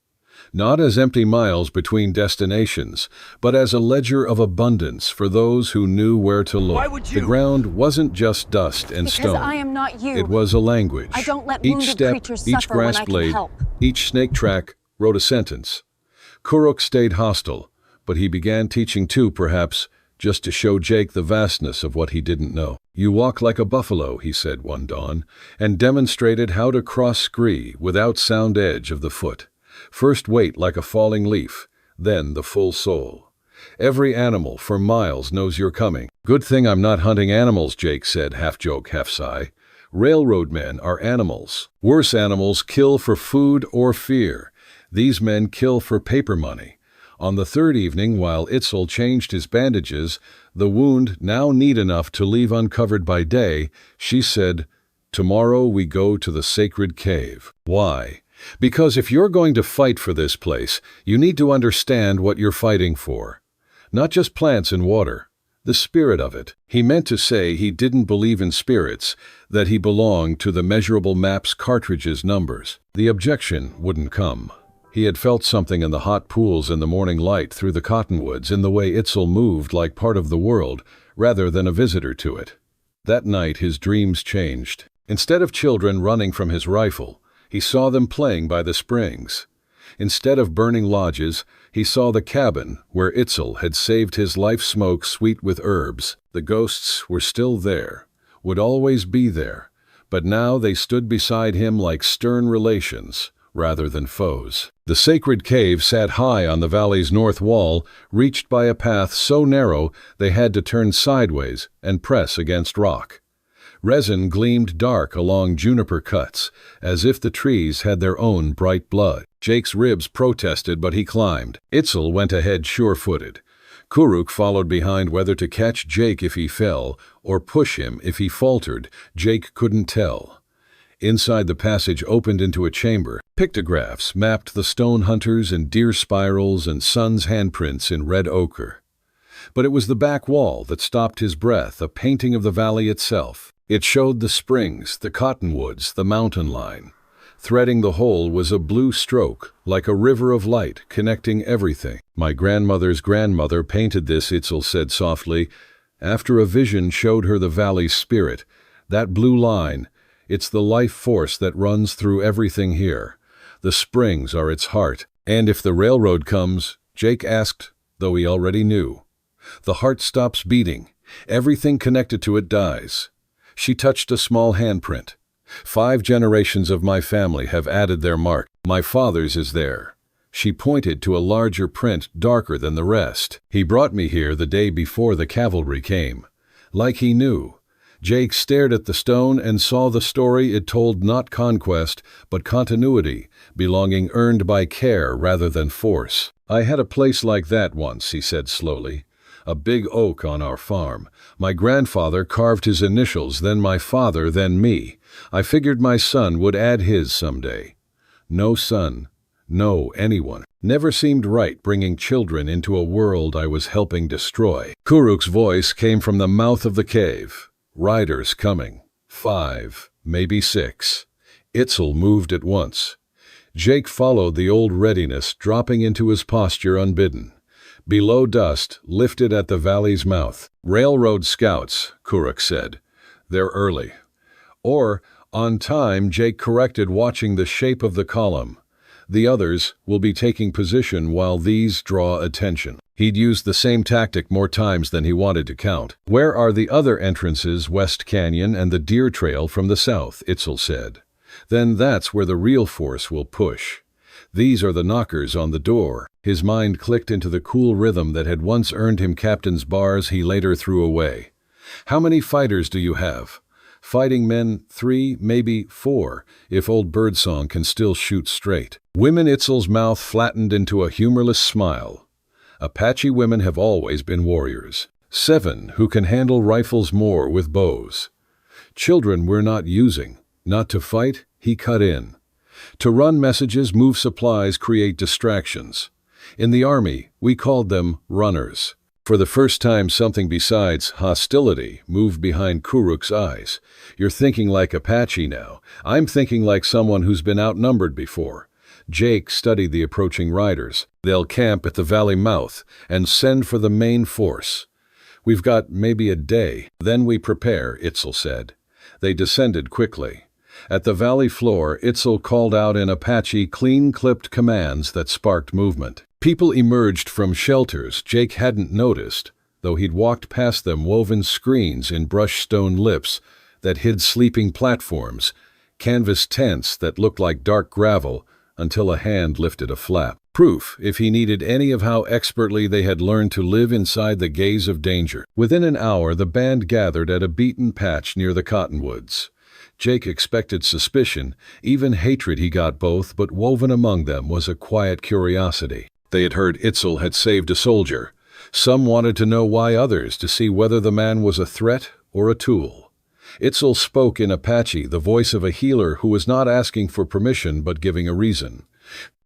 Speaker 3: Not as empty miles between destinations, but as a ledger of abundance for those who knew where to look.
Speaker 1: Why would you?
Speaker 3: The ground wasn't just dust and
Speaker 2: Because
Speaker 3: stone.
Speaker 2: I am not you.
Speaker 3: It was a language.
Speaker 2: I don't let
Speaker 3: Each
Speaker 2: wounded
Speaker 3: step,
Speaker 2: creatures
Speaker 3: each
Speaker 2: suffer when
Speaker 3: grass
Speaker 2: I can
Speaker 3: blade,
Speaker 2: help.
Speaker 3: each snake track wrote a sentence. Kuruk stayed hostile, but he began teaching too, perhaps, just to show Jake the vastness of what he didn't know. "You walk like a buffalo," he said one dawn, and demonstrated how to cross scree without sound edge of the foot. First weight like a falling leaf, then the full soul. "Every animal for miles knows you're coming." "Good thing I'm not hunting animals," Jake said, half joke, half sigh. "Railroad men are animals. Worse animals kill for food or fear. These men kill for paper money." On the third evening, while Itzel changed his bandages, the wound now neat enough to leave uncovered by day, she said, "Tomorrow we go to the sacred cave." "Why?" "Because if you're going to fight for this place, you need to understand what you're fighting for. Not just plants and water, the spirit of it." He meant to say he didn't believe in spirits, that he belonged to the measurable maps, cartridges, numbers. The objection wouldn't come. He had felt something in the hot pools in the morning light through the cottonwoods, in the way Itzel moved like part of the world, rather than a visitor to it. That night his dreams changed. Instead of children running from his rifle, he saw them playing by the springs. Instead of burning lodges, he saw the cabin where Itzel had saved his life smoke sweet with herbs. The ghosts were still there, would always be there, but now they stood beside him like stern relations rather than foes. The sacred cave sat high on the valley's north wall, reached by a path so narrow they had to turn sideways and press against rock. Resin gleamed dark along juniper cuts, as if the trees had their own bright blood. Jake's ribs protested, but he climbed. Itzel went ahead sure-footed. Kuruk followed behind, whether to catch Jake if he fell, or push him if he faltered. Jake couldn't tell. Inside, the passage opened into a chamber. Pictographs mapped the stone hunters and deer spirals and sun's handprints in red ochre. But it was the back wall that stopped his breath, a painting of the valley itself. It showed the springs, the cottonwoods, the mountain line. Threading the whole was a blue stroke, like a river of light, connecting everything. "My grandmother's grandmother painted this," Itzel said softly, after a vision showed her the valley's spirit. "That blue line, it's the life force that runs through everything here. The springs are its heart." "And if the railroad comes?" Jake asked, though he already knew. "The heart stops beating. Everything connected to it dies." She touched a small handprint. "5 generations of my family have added their mark. My father's is there." She pointed to a larger print darker than the rest. He brought me here the day before the cavalry came. Like he knew. Jake stared at the stone and saw the story it told, not conquest, but continuity, belonging earned by care rather than force. I had a place like that once, he said slowly. A big oak on our farm. My grandfather carved his initials, then my father, then me. I figured my son would add his someday. No son. No, anyone. Never seemed right bringing children into a world I was helping destroy. Kuruk's voice came from the mouth of the cave. Riders coming. 5, maybe 6. Itzel moved at once. Jake followed the old readiness, dropping into his posture unbidden. Below, dust lifted at the valley's mouth. Railroad scouts, Kuruk said. They're early. Or, on time, Jake corrected, watching the shape of the column. The others will be taking position while these draw attention. He'd used the same tactic more times than he wanted to count. Where are the other entrances, West Canyon and the deer trail from the south, Itzel said. Then that's where the real force will push. These are the knockers on the door. His mind clicked into the cool rhythm that had once earned him captain's bars he later threw away. How many fighters do you have? Fighting men, 3, maybe 4, if old Birdsong can still shoot straight. Women. Itzel's mouth flattened into a humorless smile. Apache women have always been warriors. 7 who can handle rifles, more with bows. Children we're not using. Not to fight, he cut in. To run messages, move supplies, create distractions. In the army, we called them runners. For the first time, something besides hostility moved behind Kuruk's eyes. You're thinking like Apache now. I'm thinking like someone who's been outnumbered before. Jake studied the approaching riders. They'll camp at the valley mouth and send for the main force. We've got maybe a day. Then we prepare, Itzel said. They descended quickly. At the valley floor, Itzel called out in Apache clean-clipped commands that sparked movement. People emerged from shelters Jake hadn't noticed, though he'd walked past them, woven screens in brushed stone lips that hid sleeping platforms, canvas tents that looked like dark gravel, until a hand lifted a flap. Proof, if he needed any, of how expertly they had learned to live inside the gaze of danger. Within an hour, the band gathered at a beaten patch near the cottonwoods. Jake expected suspicion, even hatred. He got both, but woven among them was a quiet curiosity. They had heard Itzel had saved a soldier. Some wanted to know why, others to see whether the man was a threat or a tool. Itzel spoke in Apache, the voice of a healer who was not asking for permission but giving a reason.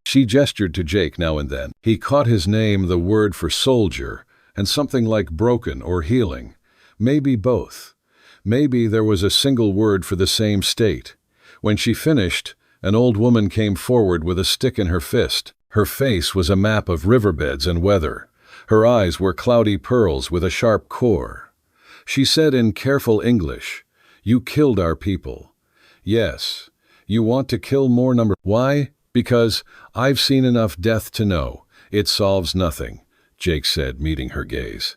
Speaker 3: She gestured to Jake now and then. He caught his name, the word for soldier, and something like broken or healing. Maybe both. Maybe there was a single word for the same state. When she finished, an old woman came forward with a stick in her fist. Her face was a map of riverbeds and weather. Her eyes were cloudy pearls with a sharp core. She said in careful English, "You killed our people. Yes, you want to kill more number. Why? Because I've seen enough death to know it solves nothing," Jake said, meeting her gaze.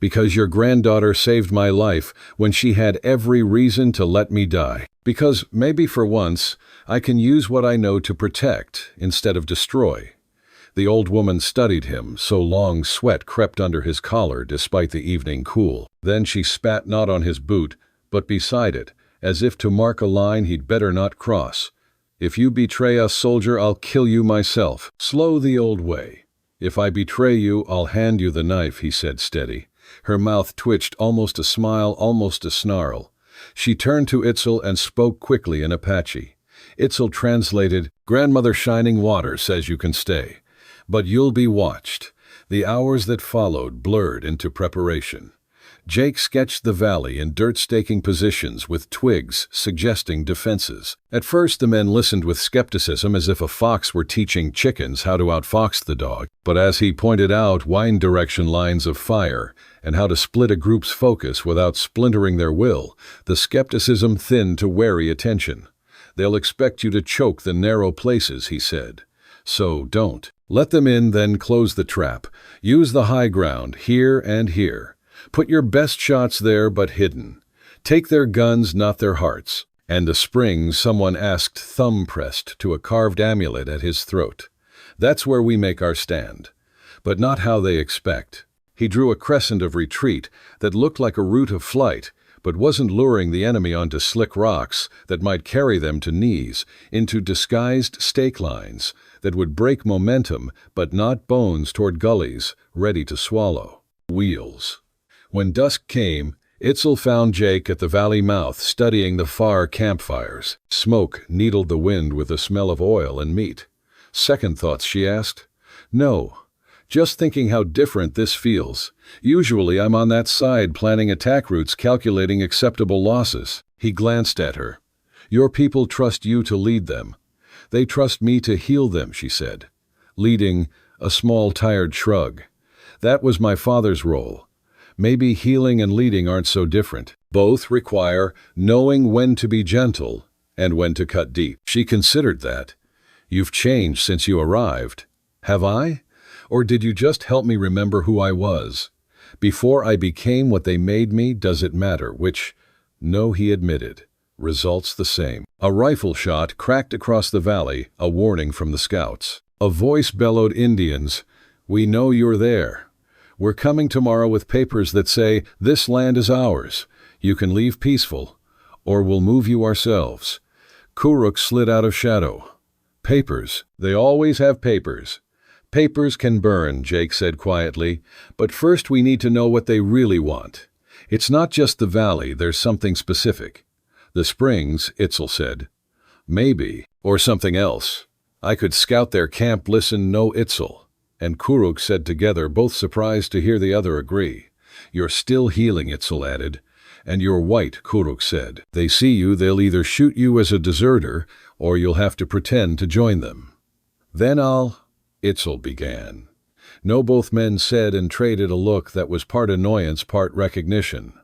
Speaker 3: "Because your granddaughter saved my life when she had every reason to let me die. Because maybe for once I can use what I know to protect instead of destroy." The old woman studied him, so long sweat crept under his collar despite the evening cool. Then she spat not on his boot, but beside it, as if to mark a line he'd better not cross. "If you betray us, soldier, I'll kill you myself. Slow the old way. If I betray you, I'll hand you the knife," he said steady. Her mouth twitched, almost a smile, almost a snarl. She turned to Itzel and spoke quickly in Apache. Itzel translated, "Grandmother Shining Water says you can stay. But you'll be watched." The hours that followed blurred into preparation. Jake sketched the valley in dirt-staking positions with twigs suggesting defenses. At first the men listened with skepticism, as if a fox were teaching chickens how to outfox the dog. But as he pointed out wind direction lines of fire and how to split a group's focus without splintering their will, the skepticism thinned to wary attention. "They'll expect you to choke the narrow places," he said. "So don't. Let them in, then close the trap. Use the high ground, here and here. Put your best shots there, but hidden. Take their guns, not their hearts." And a spring someone asked thumb pressed to a carved amulet at his throat. That's where we make our stand. But not how they expect. He drew a crescent of retreat that looked like a route of flight, but wasn't luring the enemy onto slick rocks that might carry them to knees, into disguised stake lines that would break momentum but not bones toward gullies ready to swallow. Wheels. When dusk came, Itzel found Jake at the valley mouth studying the far campfires. Smoke needled the wind with the smell of oil and meat. Second thoughts, she asked. No. Just thinking how different this feels. Usually I'm on that side planning attack routes, calculating acceptable losses. He glanced at her. Your people trust you to lead them. They trust me to heal them, she said. Leading, a small tired shrug. That was my father's role. Maybe healing and leading aren't so different. Both require knowing when to be gentle and when to cut deep. She considered that. You've changed since you arrived. Have I? Or did you just help me remember who I was? Before I became what they made me, does it matter which? No, he admitted. Results the same. A rifle shot cracked across the valley, a warning from the scouts. A voice bellowed, Indians, we know you're there. We're coming tomorrow with papers that say, this land is ours. You can leave peaceful, or we'll move you ourselves. Kuruk slid out of shadow. Papers. They always have papers. Papers can burn, Jake said quietly, but first we need to know what they really want. It's not just the valley, there's something specific. The springs, Itzel said. Maybe, or something else. I could scout their camp. Listen, no, Itzel. And Kuruk said together, both surprised to hear the other agree. You're still healing, Itzel added. And you're white, Kuruk said. They see you, they'll either shoot you as a deserter, or you'll have to pretend to join them. Then Itzel began. No, both men said and traded a look that was part annoyance, part recognition.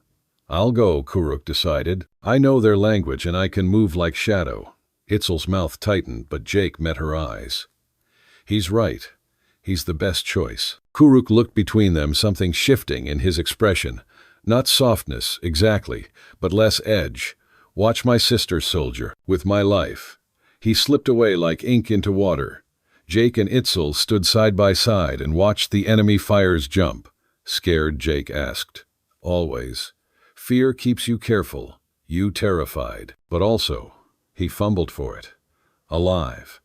Speaker 3: I'll go, Kuruk decided. I know their language and I can move like shadow. Itzel's mouth tightened, but Jake met her eyes. He's right. He's the best choice. Kuruk looked between them, something shifting in his expression. Not softness, exactly, but less edge. Watch my sister, soldier, with my life. He slipped away like ink into water. Jake and Itzel stood side by side and watched the enemy fires jump. Scared, Jake asked. Always. Fear keeps you careful, you terrified, but also, he fumbled for it, alive.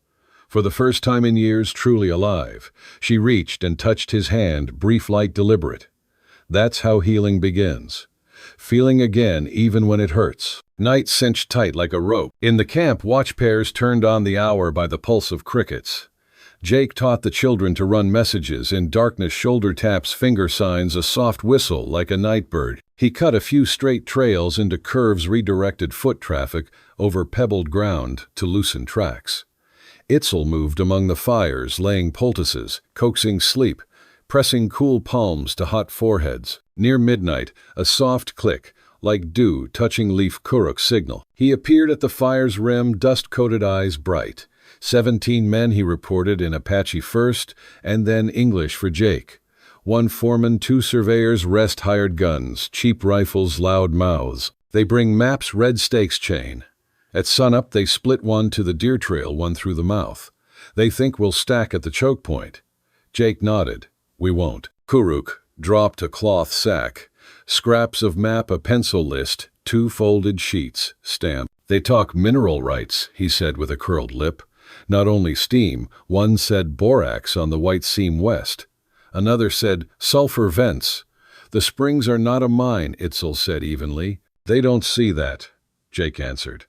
Speaker 3: For the first time in years, truly alive. She reached and touched his hand, brief, light, deliberate. That's how healing begins. Feeling again even when it hurts. Night cinched tight like a rope. In the camp, watch pairs turned on the hour by the pulse of crickets. Jake taught the children to run messages in darkness, shoulder taps, finger signs, a soft whistle like a night bird. He cut a few straight trails into curves, redirected foot traffic over pebbled ground to loosen tracks. Itzel moved among the fires, laying poultices, coaxing sleep, pressing cool palms to hot foreheads. Near midnight, a soft click, like dew touching leaf. Kuruk's signal. He appeared at the fire's rim, dust-coated eyes bright. 17 men, he reported in Apache first, and then English for Jake. 1 foreman, 2 surveyors, rest hired guns, cheap rifles, loud mouths. They bring maps, red stakes chain. At sunup, they split one to the deer trail, one through the mouth. They think we'll stack at the choke point. Jake nodded. We won't. Kuruk dropped a cloth sack. Scraps of map, a pencil list, 2 folded sheets, stamp. They talk mineral rights, he said with a curled lip. Not only steam, one said borax on the White Seam West. Another said sulfur vents. The springs are not a mine, Itzel said evenly. They don't see that, Jake answered.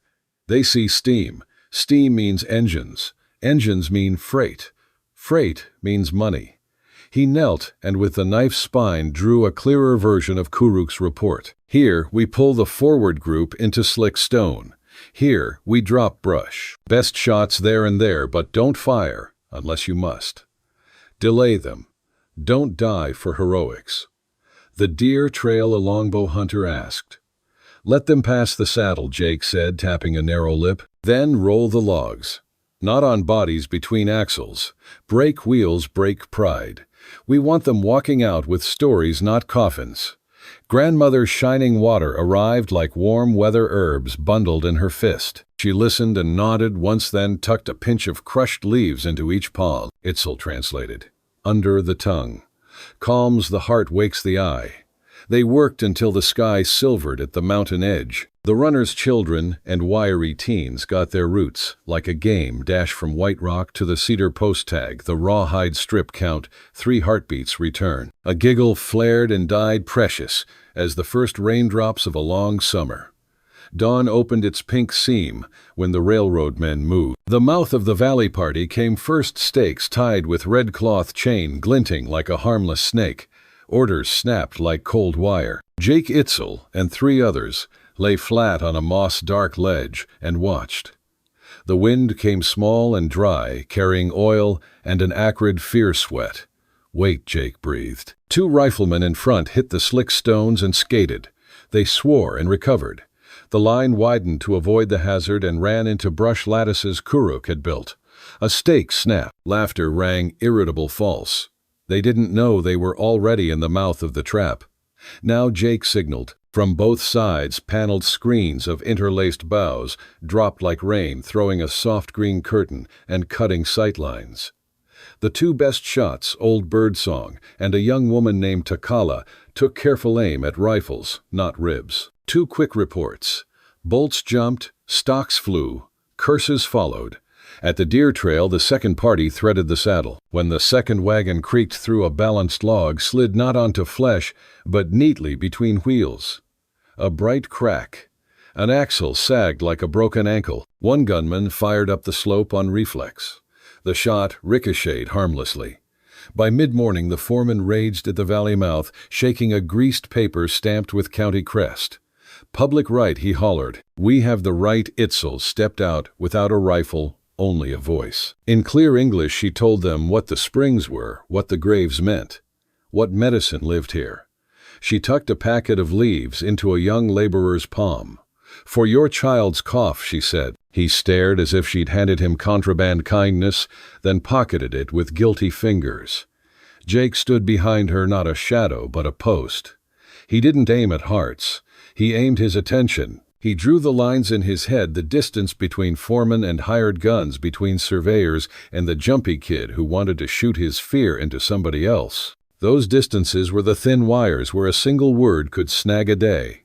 Speaker 3: They see steam. Steam means engines. Engines mean freight. Freight means money. He knelt and with the knife's spine drew a clearer version of Kuruk's report. Here, we pull the forward group into slick stone. Here, we drop brush. Best shots there and there, but don't fire, unless you must. Delay them. Don't die for heroics. The deer trail, a longbow hunter asked. Let them pass the saddle, Jake said, tapping a narrow lip. Then roll the logs. Not on bodies, between axles. Break wheels, break pride. We want them walking out with stories, not coffins. Grandmother's shining water arrived like warm weather herbs bundled in her fist. She listened and nodded once, then tucked a pinch of crushed leaves into each palm. Itzel translated. Under the tongue. Calms the heart, wakes the eye. They worked until the sky silvered at the mountain edge. The runners' children and wiry teens got their roots, like a game dash from White Rock to the cedar post tag, the rawhide strip count, 3 heartbeats return. A giggle flared and died precious as the first raindrops of a long summer. Dawn opened its pink seam when the railroad men moved. The mouth of the valley party came first, stakes tied with red cloth chain glinting like a harmless snake. Orders snapped like cold wire. Jake Itzel and 3 others lay flat on a moss-dark ledge and watched. The wind came small and dry, carrying oil and an acrid fear sweat. Wait, Jake breathed. 2 riflemen in front hit the slick stones and skated. They swore and recovered. The line widened to avoid the hazard and ran into brush lattices Kuruk had built. A stake snapped. Laughter rang irritable false. They didn't know they were already in the mouth of the trap. Now Jake signaled. From both sides, paneled screens of interlaced boughs dropped like rain, throwing a soft green curtain and cutting sightlines. The 2 best shots, Old Birdsong and a young woman named Takala, took careful aim at rifles, not ribs. 2 quick reports. Bolts jumped, stocks flew, curses followed. At the deer trail, the second party threaded the saddle. When the second wagon creaked through, a balanced log slid not onto flesh, but neatly between wheels. A bright crack. An axle sagged like a broken ankle. 1 gunman fired up the slope on reflex. The shot ricocheted harmlessly. By mid-morning, the foreman raged at the valley mouth, shaking a greased paper stamped with county crest. Public right, he hollered. We have the right. Itzel stepped out without a rifle, only a voice. In clear English, she told them what the springs were, what the graves meant, what medicine lived here. She tucked a packet of leaves into a young laborer's palm. For your child's cough, she said. He stared as if she'd handed him contraband kindness, then pocketed it with guilty fingers. Jake stood behind her, not a shadow, but a post. He didn't aim at hearts. He aimed his attention. He drew the lines in his head, the distance between foremen and hired guns, between surveyors and the jumpy kid who wanted to shoot his fear into somebody else. Those distances were the thin wires where a single word could snag a day.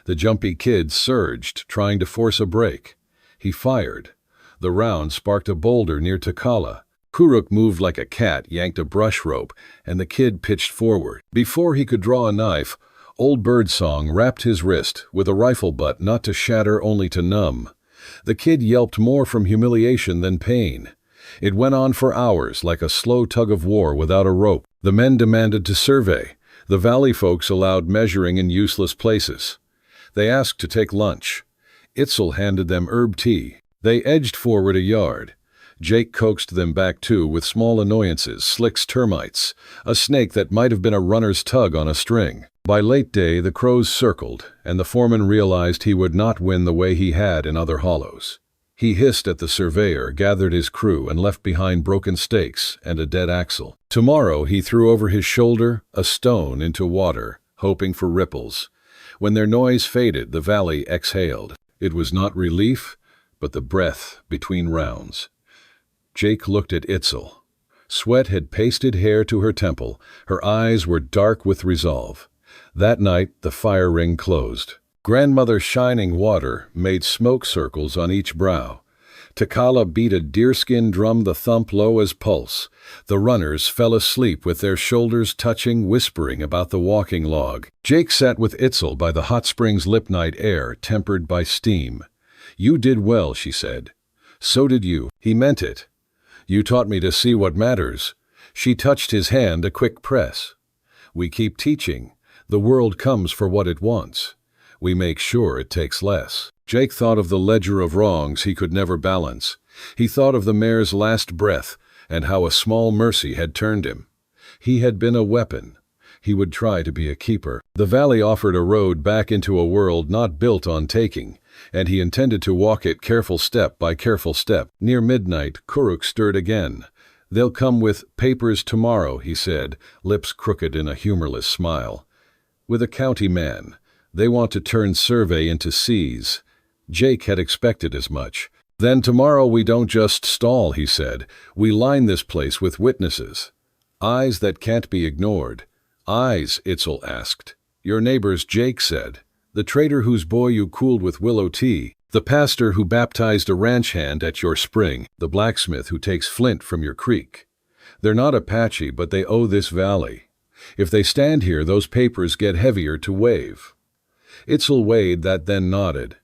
Speaker 3: The jumpy kid surged, trying to force a break. He fired. The round sparked a boulder near Takala. Kuruk moved like a cat, yanked a brush rope, and the kid pitched forward. Before he could draw a knife, Old Birdsong wrapped his wrist with a rifle butt, not to shatter, only to numb. The kid yelped more from humiliation than pain. It went on for hours, like a slow tug-of-war without a rope. The men demanded to survey. The valley folks allowed measuring in useless places. They asked to take lunch. Itzel handed them herb tea. They edged forward a yard. Jake coaxed them back too, with small annoyances, slicks termites, a snake that might have been a runner's tug on a string. By late day, the crows circled, and the foreman realized he would not win the way he had in other hollows. He hissed at the surveyor, gathered his crew, and left behind broken stakes and a dead axle. Tomorrow, he threw over his shoulder a stone into water, hoping for ripples. When their noise faded, the valley exhaled. It was not relief, but the breath between rounds. Jake looked at Itzel. Sweat had pasted hair to her temple. Her eyes were dark with resolve. That night, the fire ring closed. Grandmother's shining water made smoke circles on each brow. Takala beat a deerskin drum, the thump low as pulse. The runners fell asleep with their shoulders touching, whispering about the walking log. Jake sat with Itzel by the hot spring's lip-night air, tempered by steam. You did well, she said. So did you. He meant it. You taught me to see what matters. She touched his hand, a quick press. We keep teaching. The world comes for what it wants. We make sure it takes less. Jake thought of the ledger of wrongs he could never balance. He thought of the mare's last breath and how a small mercy had turned him. He had been a weapon. He would try to be a keeper. The valley offered a road back into a world not built on taking, and he intended to walk it careful step by careful step. Near midnight, Kuruk stirred again. They'll come with papers tomorrow, he said, lips crooked in a humorless smile. With a county man. They want to turn survey into seize. Jake had expected as much. Then tomorrow we don't just stall, he said. We line this place with witnesses. Eyes that can't be ignored. Eyes, Itzel asked. Your neighbors, Jake said. The trader whose boy you cooled with willow tea. The pastor who baptized a ranch hand at your spring. The blacksmith who takes flint from your creek. They're not Apache, but they owe this valley. If they stand here, those papers get heavier to wave. Itzel weighed that, then nodded.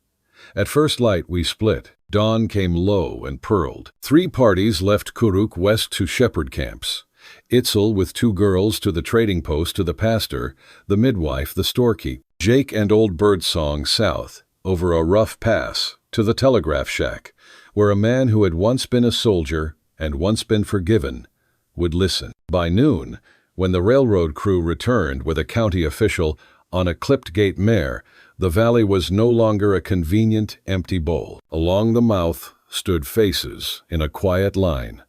Speaker 3: At first light we split. Dawn came low and pearled. 3 parties left Kuruk west to shepherd camps. Itzel with 2 girls to the trading post to the pastor, the midwife, the storekeeper. Jake and Old Birdsong south, over a rough pass, to the telegraph shack, where a man who had once been a soldier and once been forgiven would listen. By noon, when the railroad crew returned with a county official on a clipped-gate mare, the valley was no longer a convenient, empty bowl. Along the mouth stood faces in a quiet line.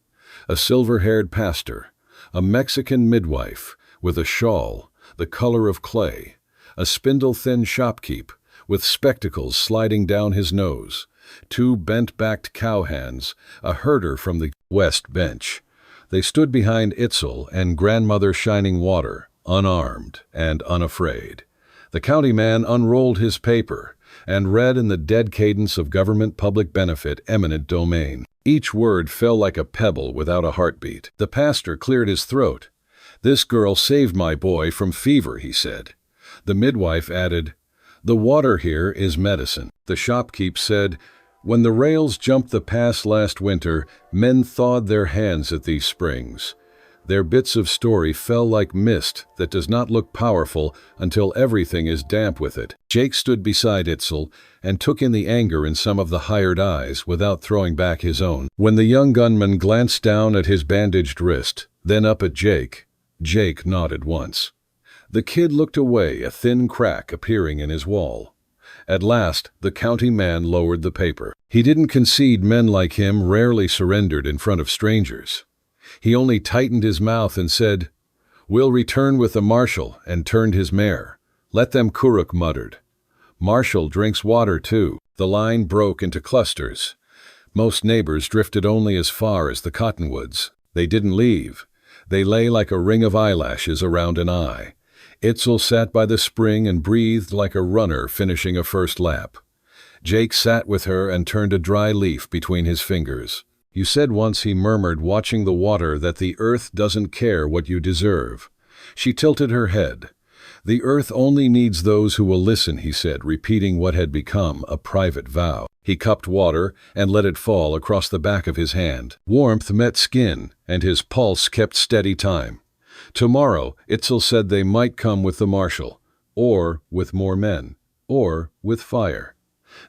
Speaker 3: A silver-haired pastor, a Mexican midwife with a shawl the color of clay, a spindle-thin shopkeep with spectacles sliding down his nose, 2 bent-backed cowhands, a herder from the west bench. They stood behind Itzel and Grandmother Shining Water, unarmed and unafraid. The county man unrolled his paper and read in the dead cadence of government public benefit eminent domain. Each word fell like a pebble without a heartbeat. The pastor cleared his throat. This girl saved my boy from fever, he said. The midwife added, the water here is medicine. The shopkeep said, when the rails jumped the pass last winter, men thawed their hands at these springs. Their bits of story fell like mist that does not look powerful until everything is damp with it. Jake stood beside Itzel and took in the anger in some of the hired eyes without throwing back his own. When the young gunman glanced down at his bandaged wrist, then up at Jake, Jake nodded once. The kid looked away, a thin crack appearing in his wall. At last, the county man lowered the paper. He didn't concede. Men like him rarely surrendered in front of strangers. He only tightened his mouth and said, we'll return with the marshal, and turned his mare. Let them, Kuruk muttered. Marshal drinks water too. The line broke into clusters. Most neighbors drifted only as far as the cottonwoods. They didn't leave. They lay like a ring of eyelashes around an eye. Itzel sat by the spring and breathed like a runner finishing a first lap. Jake sat with her and turned a dry leaf between his fingers. You said once, he murmured, watching the water, that the earth doesn't care what you deserve. She tilted her head. The earth only needs those who will listen, he said, repeating what had become a private vow. He cupped water and let it fall across the back of his hand. Warmth met skin, and his pulse kept steady time. Tomorrow, Itzel said, they might come with the marshal, or with more men, or with fire.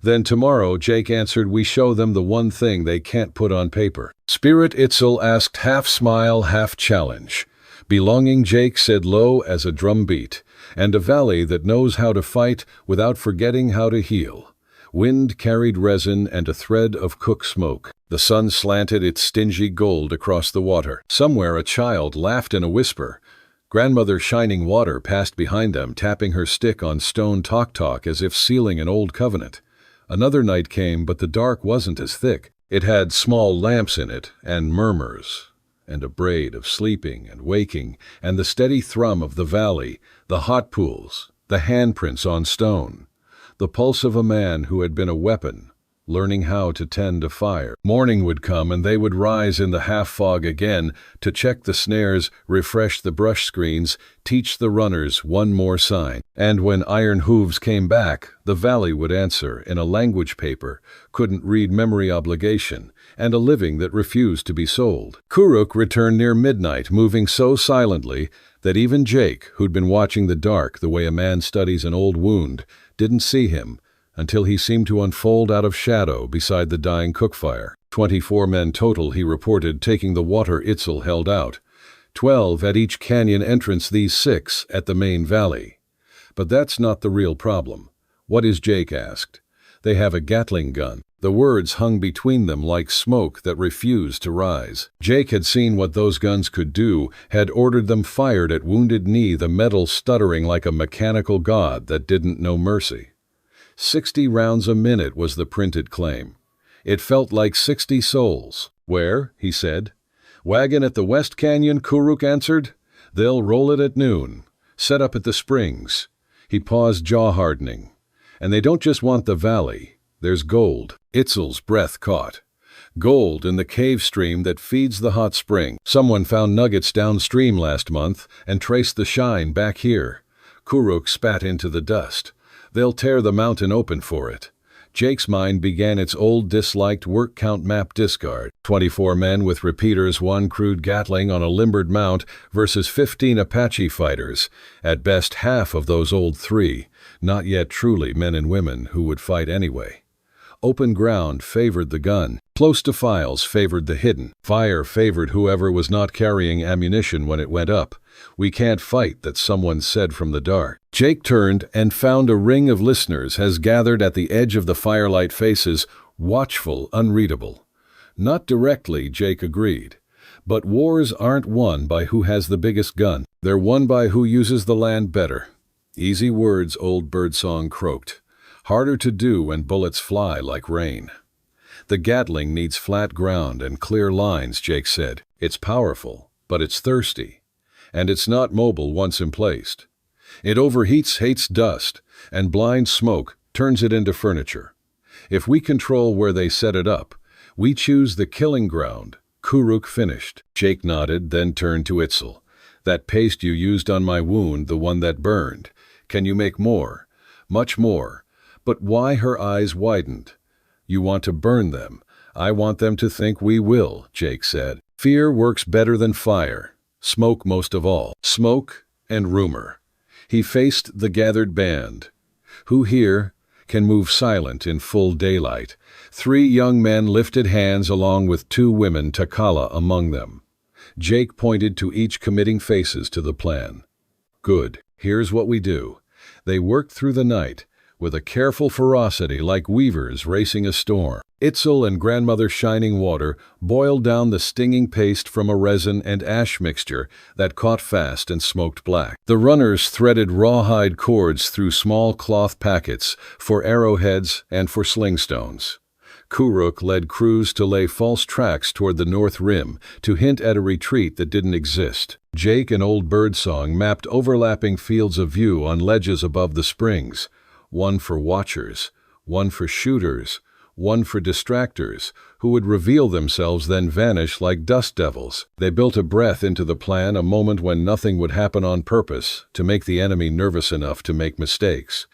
Speaker 3: Then tomorrow, Jake answered, we show them the one thing they can't put on paper. Spirit, Itzel asked, half smile, half challenge. Belonging, Jake said, low as a drum beat, and a valley that knows how to fight without forgetting how to heal. Wind carried resin and a thread of cook smoke. The sun slanted its stingy gold across the water. Somewhere a child laughed in a whisper. Grandmother Shining Water passed behind them, tapping her stick on stone talk as if sealing an old covenant. Another night came, but the dark wasn't as thick. It had small lamps in it, and murmurs, and a braid of sleeping and waking, and the steady thrum of the valley, the hot pools, the handprints on stone, the pulse of a man who had been a weapon, learning how to tend a fire. Morning would come, and they would rise in the half-fog again to check the snares, refresh the brush screens, teach the runners one more sign. And when iron hooves came back, the valley would answer in a language paper, couldn't read memory obligation, and a living that refused to be sold. Kuruk returned near midnight, moving so silently that even Jake, who'd been watching the dark the way a man studies an old wound, didn't see him, until he seemed to unfold out of shadow beside the dying cookfire. 24 men total, he reported, taking the water Itzel held out. 12 at each canyon entrance, these 6 at the main valley. But that's not the real problem. What is, Jake asked. They have a Gatling gun. The words hung between them like smoke that refused to rise. Jake had seen what those guns could do, had ordered them fired at Wounded Knee, the metal stuttering like a mechanical god that didn't know mercy. 60 rounds a minute was the printed claim. It felt like 60 souls. Where? He said. Wagon at the West Canyon, Kuruk answered. They'll roll it at noon. Set up at the springs. He paused, jaw-hardening. And they don't just want the valley. There's gold. Itzel's breath caught. Gold in the cave stream that feeds the hot spring. Someone found nuggets downstream last month and traced the shine back here. Kuruk spat into the dust. They'll tear the mountain open for it. Jake's mind began its old disliked work count map discard. 24 men with repeaters, 1 crude Gatling on a limbered mount versus 15 Apache fighters. At best half of those old 3, not yet truly men and women who would fight anyway. Open ground favored the gun. Close to files favored the hidden. Fire favored whoever was not carrying ammunition when it went up. We can't fight, that someone said from the dark. Jake turned and found a ring of listeners has gathered at the edge of the firelight, faces watchful, unreadable. Not directly, Jake agreed. But wars aren't won by who has the biggest gun. They're won by who uses the land better. Easy words, old birdsong croaked. Harder to do when bullets fly like rain. The Gatling needs flat ground and clear lines, Jake said. It's powerful, but it's thirsty. And it's not mobile once emplaced. It overheats, hates dust, and blind smoke turns it into furniture. If we control where they set it up, we choose the killing ground. Kuruk finished. Jake nodded, then turned to Itzel. That paste you used on my wound, the one that burned. Can you make more? Much more. But why? Her eyes widened. You want to burn them. I want them to think we will, Jake said. Fear works better than fire. Smoke most of all. Smoke and rumor. He faced the gathered band. Who here can move silent in full daylight? 3 young men lifted hands along with 2 women, Takala among them. Jake pointed to each, committing faces to the plan. Good. Here's what we do. They worked through the night, with a careful ferocity like weavers racing a storm. Itzel and Grandmother Shining Water boiled down the stinging paste from a resin and ash mixture that caught fast and smoked black. The runners threaded rawhide cords through small cloth packets for arrowheads and for slingstones. Kuruk led crews to lay false tracks toward the north rim to hint at a retreat that didn't exist. Jake and Old Birdsong mapped overlapping fields of view on ledges above the springs. One for watchers, one for shooters, one for distractors, who would reveal themselves then vanish like dust devils. They built a breath into the plan, a moment when nothing would happen on purpose, to make the enemy nervous enough to make mistakes.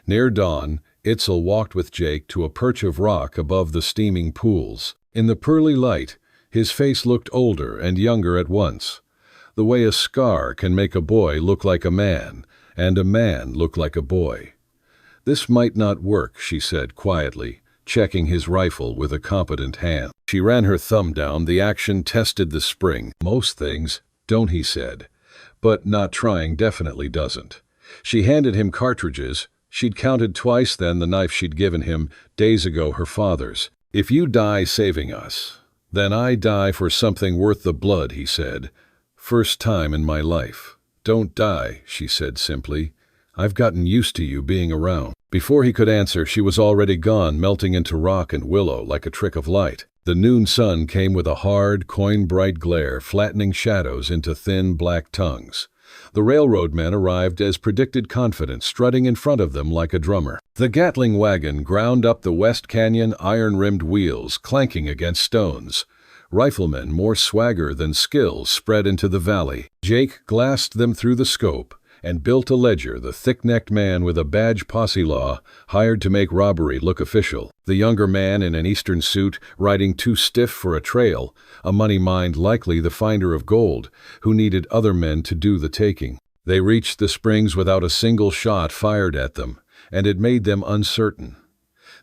Speaker 3: Near dawn, Itzel walked with Jake to a perch of rock above the steaming pools. In the pearly light, his face looked older and younger at once. The way a scar can make a boy look like a man, and a man look like a boy. This might not work, she said quietly, checking his rifle with a competent hand. She ran her thumb down. The action tested the spring. Most things don't, he said. But not trying definitely doesn't. She handed him cartridges. She'd counted twice then the knife she'd given him, days ago, her father's. If you die saving us, then I die for something worth the blood, he said. First time in my life. Don't die, she said simply. I've gotten used to you being around. Before he could answer, she was already gone, melting into rock and willow like a trick of light. The noon sun came with a hard, coin-bright glare, flattening shadows into thin black tongues. The railroad men arrived as predicted, confident, strutting in front of them like a drummer. The Gatling wagon ground up the West Canyon, iron-rimmed wheels clanking against stones. Riflemen, more swagger than skill, spread into the valley. Jake glassed them through the scope and built a ledger, the thick-necked man with a badge, posse law, hired to make robbery look official. The younger man in an eastern suit, riding too stiff for a trail, a money-mind, likely the finder of gold, who needed other men to do the taking. They reached the springs without a single shot fired at them, and it made them uncertain.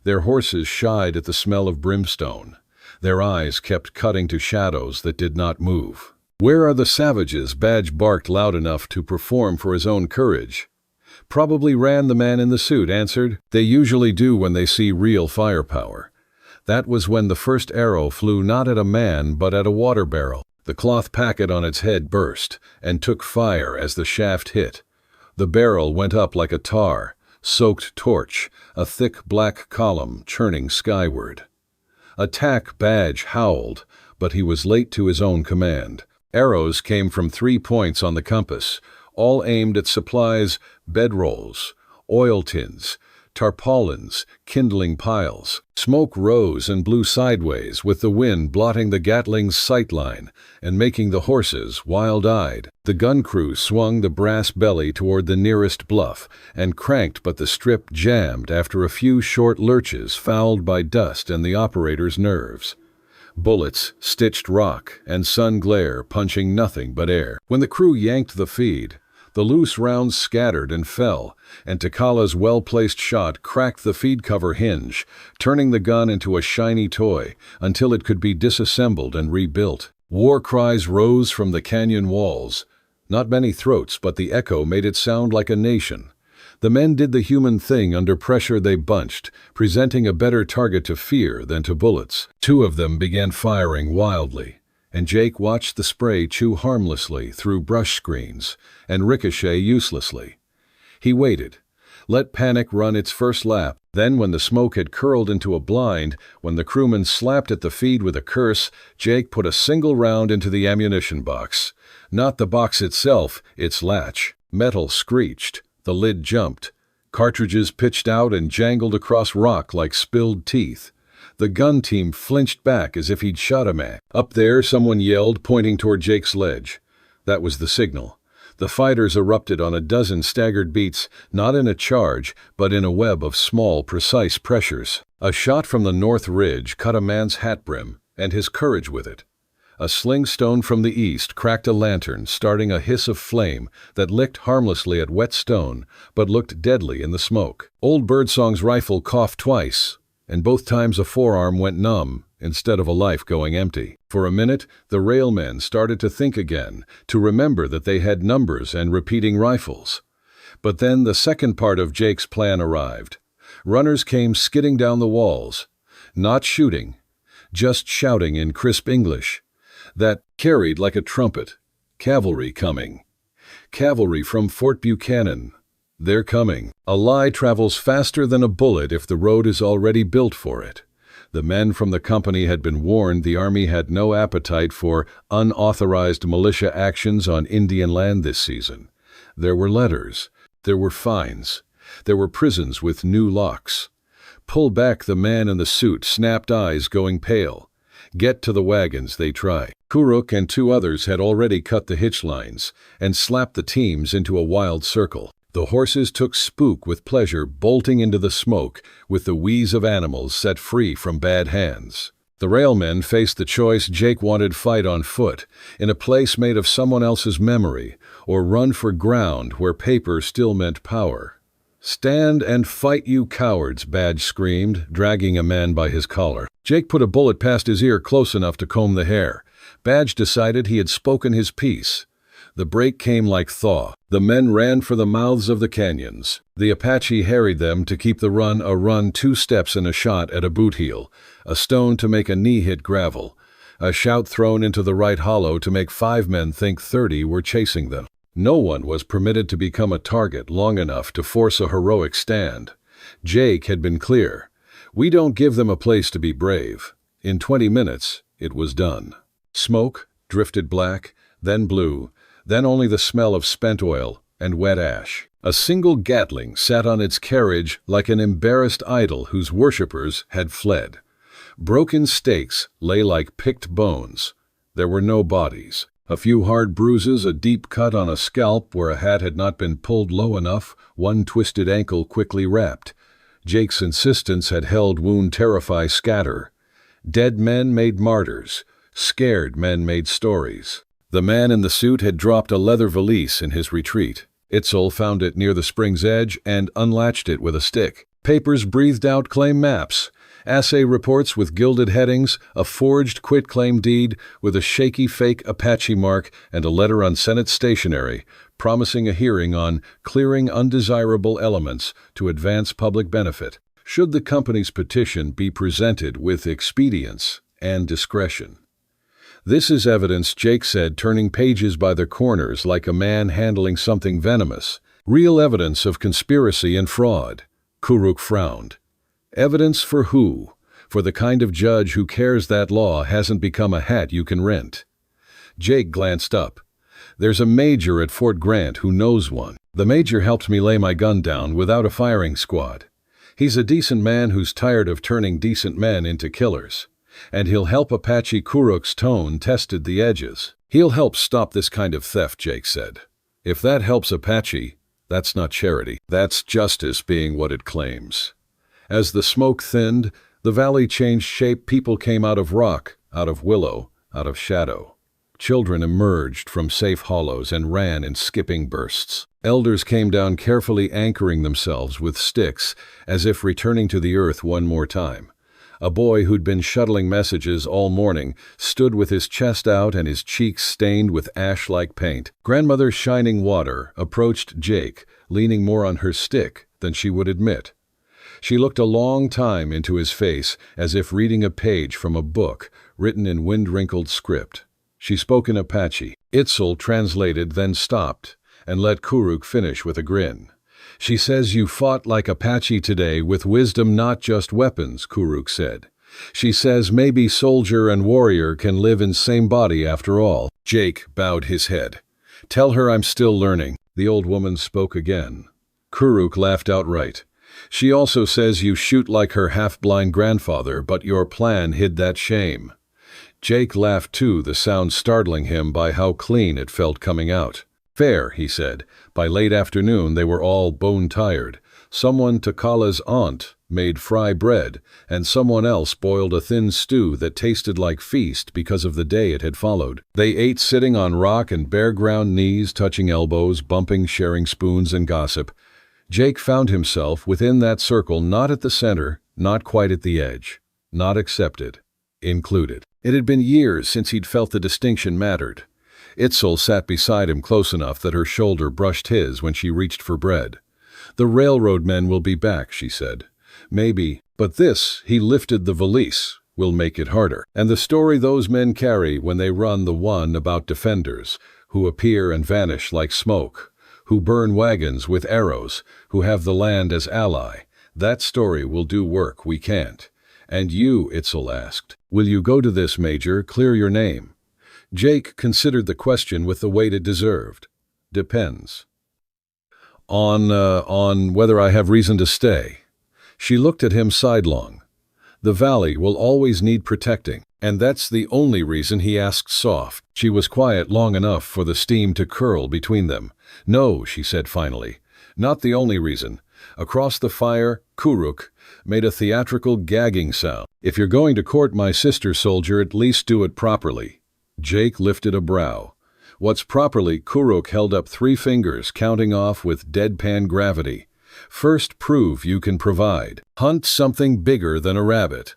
Speaker 3: Their horses shied at the smell of brimstone. Their eyes kept cutting to shadows that did not move. Where are the savages? Badge barked loud enough to perform for his own courage. Probably ran, the man in the suit answered. They usually do when they see real firepower. That was when the first arrow flew not at a man but at a water barrel. The cloth packet on its head burst and took fire as the shaft hit. The barrel went up like a tar, soaked torch, a thick black column churning skyward. Attack Badge howled, but he was late to his own command. Arrows came from 3 points on the compass, all aimed at supplies, bedrolls, oil tins, tarpaulins, kindling piles. Smoke rose and blew sideways, with the wind blotting the Gatling's sightline and making the horses wild-eyed. The gun crew swung the brass belly toward the nearest bluff and cranked, but the strip jammed after a few short lurches fouled by dust and the operator's nerves. Bullets stitched rock and sun glare, punching nothing but air. When the crew yanked the feed, the loose rounds scattered and fell, and Takala's well-placed shot cracked the feed cover hinge, turning the gun into a shiny toy until it could be disassembled and rebuilt. War cries rose from the canyon walls. Not many throats, but the echo made it sound like a nation. The men did the human thing. Under pressure they bunched, presenting a better target to fear than to bullets. 2 of them began firing wildly, and Jake watched the spray chew harmlessly through brush screens and ricochet uselessly. He waited, let panic run its first lap. Then, when the smoke had curled into a blind, when the crewman slapped at the feed with a curse, Jake put a single round into the ammunition box. Not the box itself, its latch. Metal screeched. The lid jumped. Cartridges pitched out and jangled across rock like spilled teeth. The gun team flinched back as if he'd shot a man. Up there, someone yelled, pointing toward Jake's ledge. That was the signal. The fighters erupted on a dozen staggered beats, not in a charge, but in a web of small, precise pressures. A shot from the north ridge cut a man's hat brim, and his courage with it. A sling stone from the east cracked a lantern, starting a hiss of flame that licked harmlessly at wet stone, but looked deadly in the smoke. Old Birdsong's rifle coughed twice, and both times a forearm went numb instead of a life going empty. For a minute, the railmen started to think again, to remember that they had numbers and repeating rifles. But then the second part of Jake's plan arrived. Runners came skidding down the walls, not shooting, just shouting in crisp English that carried like a trumpet. Cavalry coming. Cavalry from Fort Buchanan. They're coming. A lie travels faster than a bullet if the road is already built for it. The men from the company had been warned the army had no appetite for unauthorized militia actions on Indian land this season. There were letters. There were fines. There were prisons with new locks. Pull back, the man in the suit, snapped eyes going pale. Get to the wagons, they tried. Kuruk and 2 others had already cut the hitch lines and slapped the teams into a wild circle. The horses took spook with pleasure, bolting into the smoke with the wheeze of animals set free from bad hands. The railmen faced the choice. Jake wanted fight on foot, in a place made of someone else's memory, or run for ground where paper still meant power. "Stand and fight, you cowards," Badge screamed, dragging a man by his collar. Jake put a bullet past his ear close enough to comb the hair. Badge decided he had spoken his piece. The break came like thaw. The men ran for the mouths of the canyons. The Apache harried them to keep the run a run, 2 steps and a shot at a boot heel, a stone to make a knee hit gravel, a shout thrown into the right hollow to make 5 men think 30 were chasing them. No one was permitted to become a target long enough to force a heroic stand. Jake had been clear. We don't give them a place to be brave. In 20 minutes, it was done. Smoke drifted black, then blue, then only the smell of spent oil and wet ash. A single Gatling sat on its carriage like an embarrassed idol whose worshippers had fled. Broken stakes lay like picked bones. There were no bodies. A few hard bruises, a deep cut on a scalp where a hat had not been pulled low enough, one twisted ankle quickly wrapped. Jake's insistence had held wound terrify scatter. Dead men made martyrs. Scared men made stories. The man in the suit had dropped a leather valise in his retreat. Itzel found it near the spring's edge and unlatched it with a stick. Papers breathed out claim maps, assay reports with gilded headings, a forged quitclaim deed with a shaky fake Apache mark, and a letter on Senate stationery promising a hearing on clearing undesirable elements to advance public benefit, should the company's petition be presented with expedience and discretion. "This is evidence," Jake said, turning pages by the corners like a man handling something venomous. Real evidence of conspiracy and fraud. Kuruk frowned. Evidence for who? For the kind of judge who cares that law hasn't become a hat you can rent. Jake glanced up. There's a major at Fort Grant who knows one. The major helped me lay my gun down without a firing squad. He's a decent man who's tired of turning decent men into killers. And he'll help Apache Kuruk's tone tested the edges. He'll help stop this kind of theft, Jake said. If that helps Apache, that's not charity. That's justice being what it claims. As the smoke thinned, the valley changed shape. People came out of rock, out of willow, out of shadow. Children emerged from safe hollows and ran in skipping bursts. Elders came down carefully anchoring themselves with sticks, as if returning to the earth one more time. A boy who'd been shuttling messages all morning stood with his chest out and his cheeks stained with ash-like paint. Grandmother Shining Water approached Jake, leaning more on her stick than she would admit. She looked a long time into his face, as if reading a page from a book written in wind-wrinkled script. She spoke in Apache. Itzel translated, then stopped, and let Kuruk finish with a grin. She says you fought like Apache today with wisdom, not just weapons, Kuruk said. She says maybe soldier and warrior can live in same body after all. Jake bowed his head. Tell her I'm still learning. The old woman spoke again. Kuruk laughed outright. She also says you shoot like her half-blind grandfather, but your plan hid that shame. Jake laughed too, the sound startling him by how clean it felt coming out. Fair, he said. By late afternoon they were all bone-tired. Someone, Takala's aunt, made fry bread, and someone else boiled a thin stew that tasted like feast because of the day it had followed. They ate sitting on rock and bare-ground knees, touching elbows, bumping, sharing spoons and gossip. Jake found himself within that circle, not at the center, not quite at the edge. Not accepted. Included. It had been years since he'd felt the distinction mattered. Itzel sat beside him close enough that her shoulder brushed his when she reached for bread. The railroad men will be back, she said. Maybe, but this, he lifted the valise, will make it harder. And the story those men carry when they run, the one about defenders, who appear and vanish like smoke, who burn wagons with arrows, who have the land as ally, that story will do work we can't. And you, Itzel asked, will you go to this, Major, clear your name? Jake considered the question with the weight it deserved. Depends. On whether I have reason to stay. She looked at him sidelong. The valley will always need protecting, and that's the only reason, he asked soft. She was quiet long enough for the steam to curl between them. No, she said finally. Not the only reason. Across the fire, Kuruk made a theatrical gagging sound. If you're going to court my sister, soldier, at least do it properly. Jake lifted a brow. What's properly? Kuruk held up 3 fingers, counting off with deadpan gravity. First, prove you can provide. Hunt something bigger than a rabbit.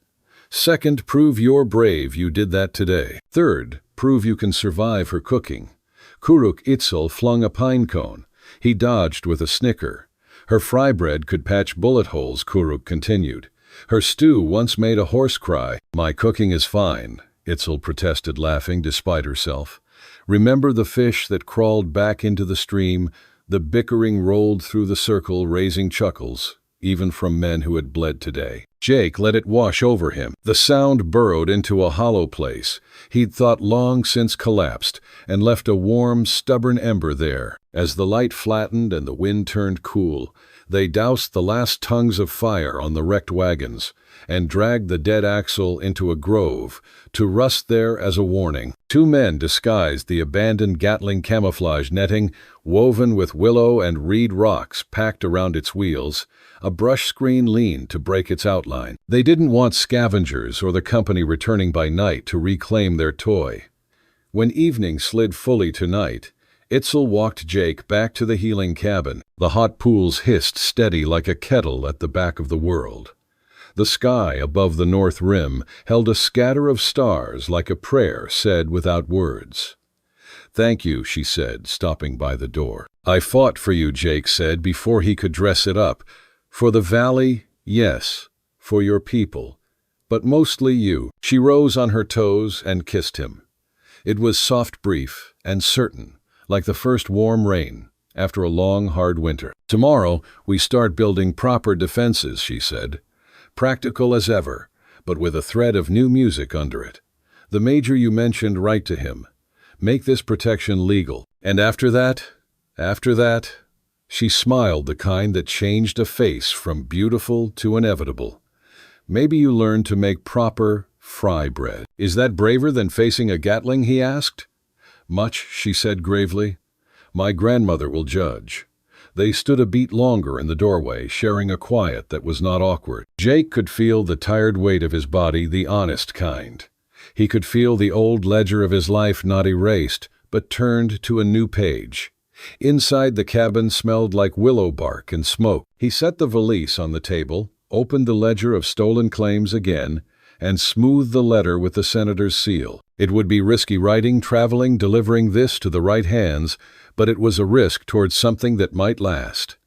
Speaker 3: Second, prove you're brave, you did that today. Third, prove you can survive her cooking. Kuruk Itzel flung a pine cone. He dodged with a snicker. Her fry bread could patch bullet holes, Kuruk continued. Her stew once made a horse cry. My cooking is fine, Itzel protested, laughing despite herself. Remember the fish that crawled back into the stream? The bickering rolled through the circle, raising chuckles, even from men who had bled today. Jake let it wash over him. The sound burrowed into a hollow place he'd thought long since collapsed, and left a warm, stubborn ember there. As the light flattened and the wind turned cool, they doused the last tongues of fire on the wrecked wagons, and dragged the dead axle into a grove, to rust there as a warning. 2 men disguised the abandoned Gatling camouflage netting, woven with willow and reed rocks packed around its wheels. A brush screen leaned to break its outline. They didn't want scavengers or the company returning by night to reclaim their toy. When evening slid fully to night, Itzel walked Jake back to the healing cabin. The hot pools hissed steady like a kettle at the back of the world. The sky above the north rim held a scatter of stars like a prayer said without words. Thank you, she said, stopping by the door. I fought for you, Jake said before he could dress it up. For the valley, yes. For your people. But mostly you. She rose on her toes and kissed him. It was soft, brief, and certain, like the first warm rain. after a long, hard winter. Tomorrow, we start building proper defenses, she said. Practical as ever, but with a thread of new music under it. The major you mentioned, write to him. Make this protection legal. And after that, she smiled, the kind that changed a face from beautiful to inevitable. Maybe you learn to make proper fry bread. Is that braver than facing a Gatling, he asked. Much, she said gravely. My grandmother will judge. They stood a beat longer in the doorway, sharing a quiet that was not awkward. Jake could feel the tired weight of his body, the honest kind. He could feel the old ledger of his life not erased, but turned to a new page. Inside, the cabin smelled like willow bark and smoke. He set the valise on the table, opened the ledger of stolen claims again, and smoothed the letter with the senator's seal. It would be risky writing, traveling, delivering this to the right hands, but it was a risk towards something that might last.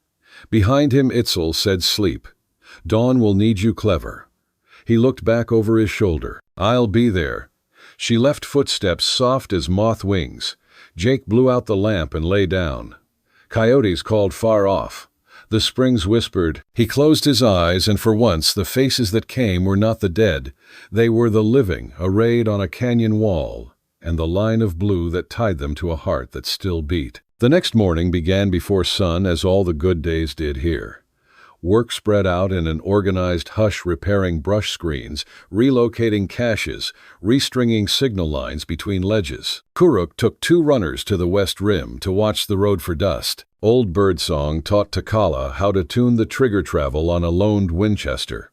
Speaker 3: Behind him, Itzel said, sleep. Dawn will need you clever. He looked back over his shoulder. I'll be there. She left footsteps soft as moth wings. Jake blew out the lamp and lay down. Coyotes called far off. The springs whispered. He closed his eyes, and for once the faces that came were not the dead. They were the living, arrayed on a canyon wall, and the line of blue that tied them to a heart that still beat. The next morning began before sun, as all the good days did here. Work spread out in an organized hush, repairing brush screens, relocating caches, restringing signal lines between ledges. Kuruk took 2 runners to the west rim to watch the road for dust. Old Birdsong taught Takala how to tune the trigger travel on a loaned Winchester.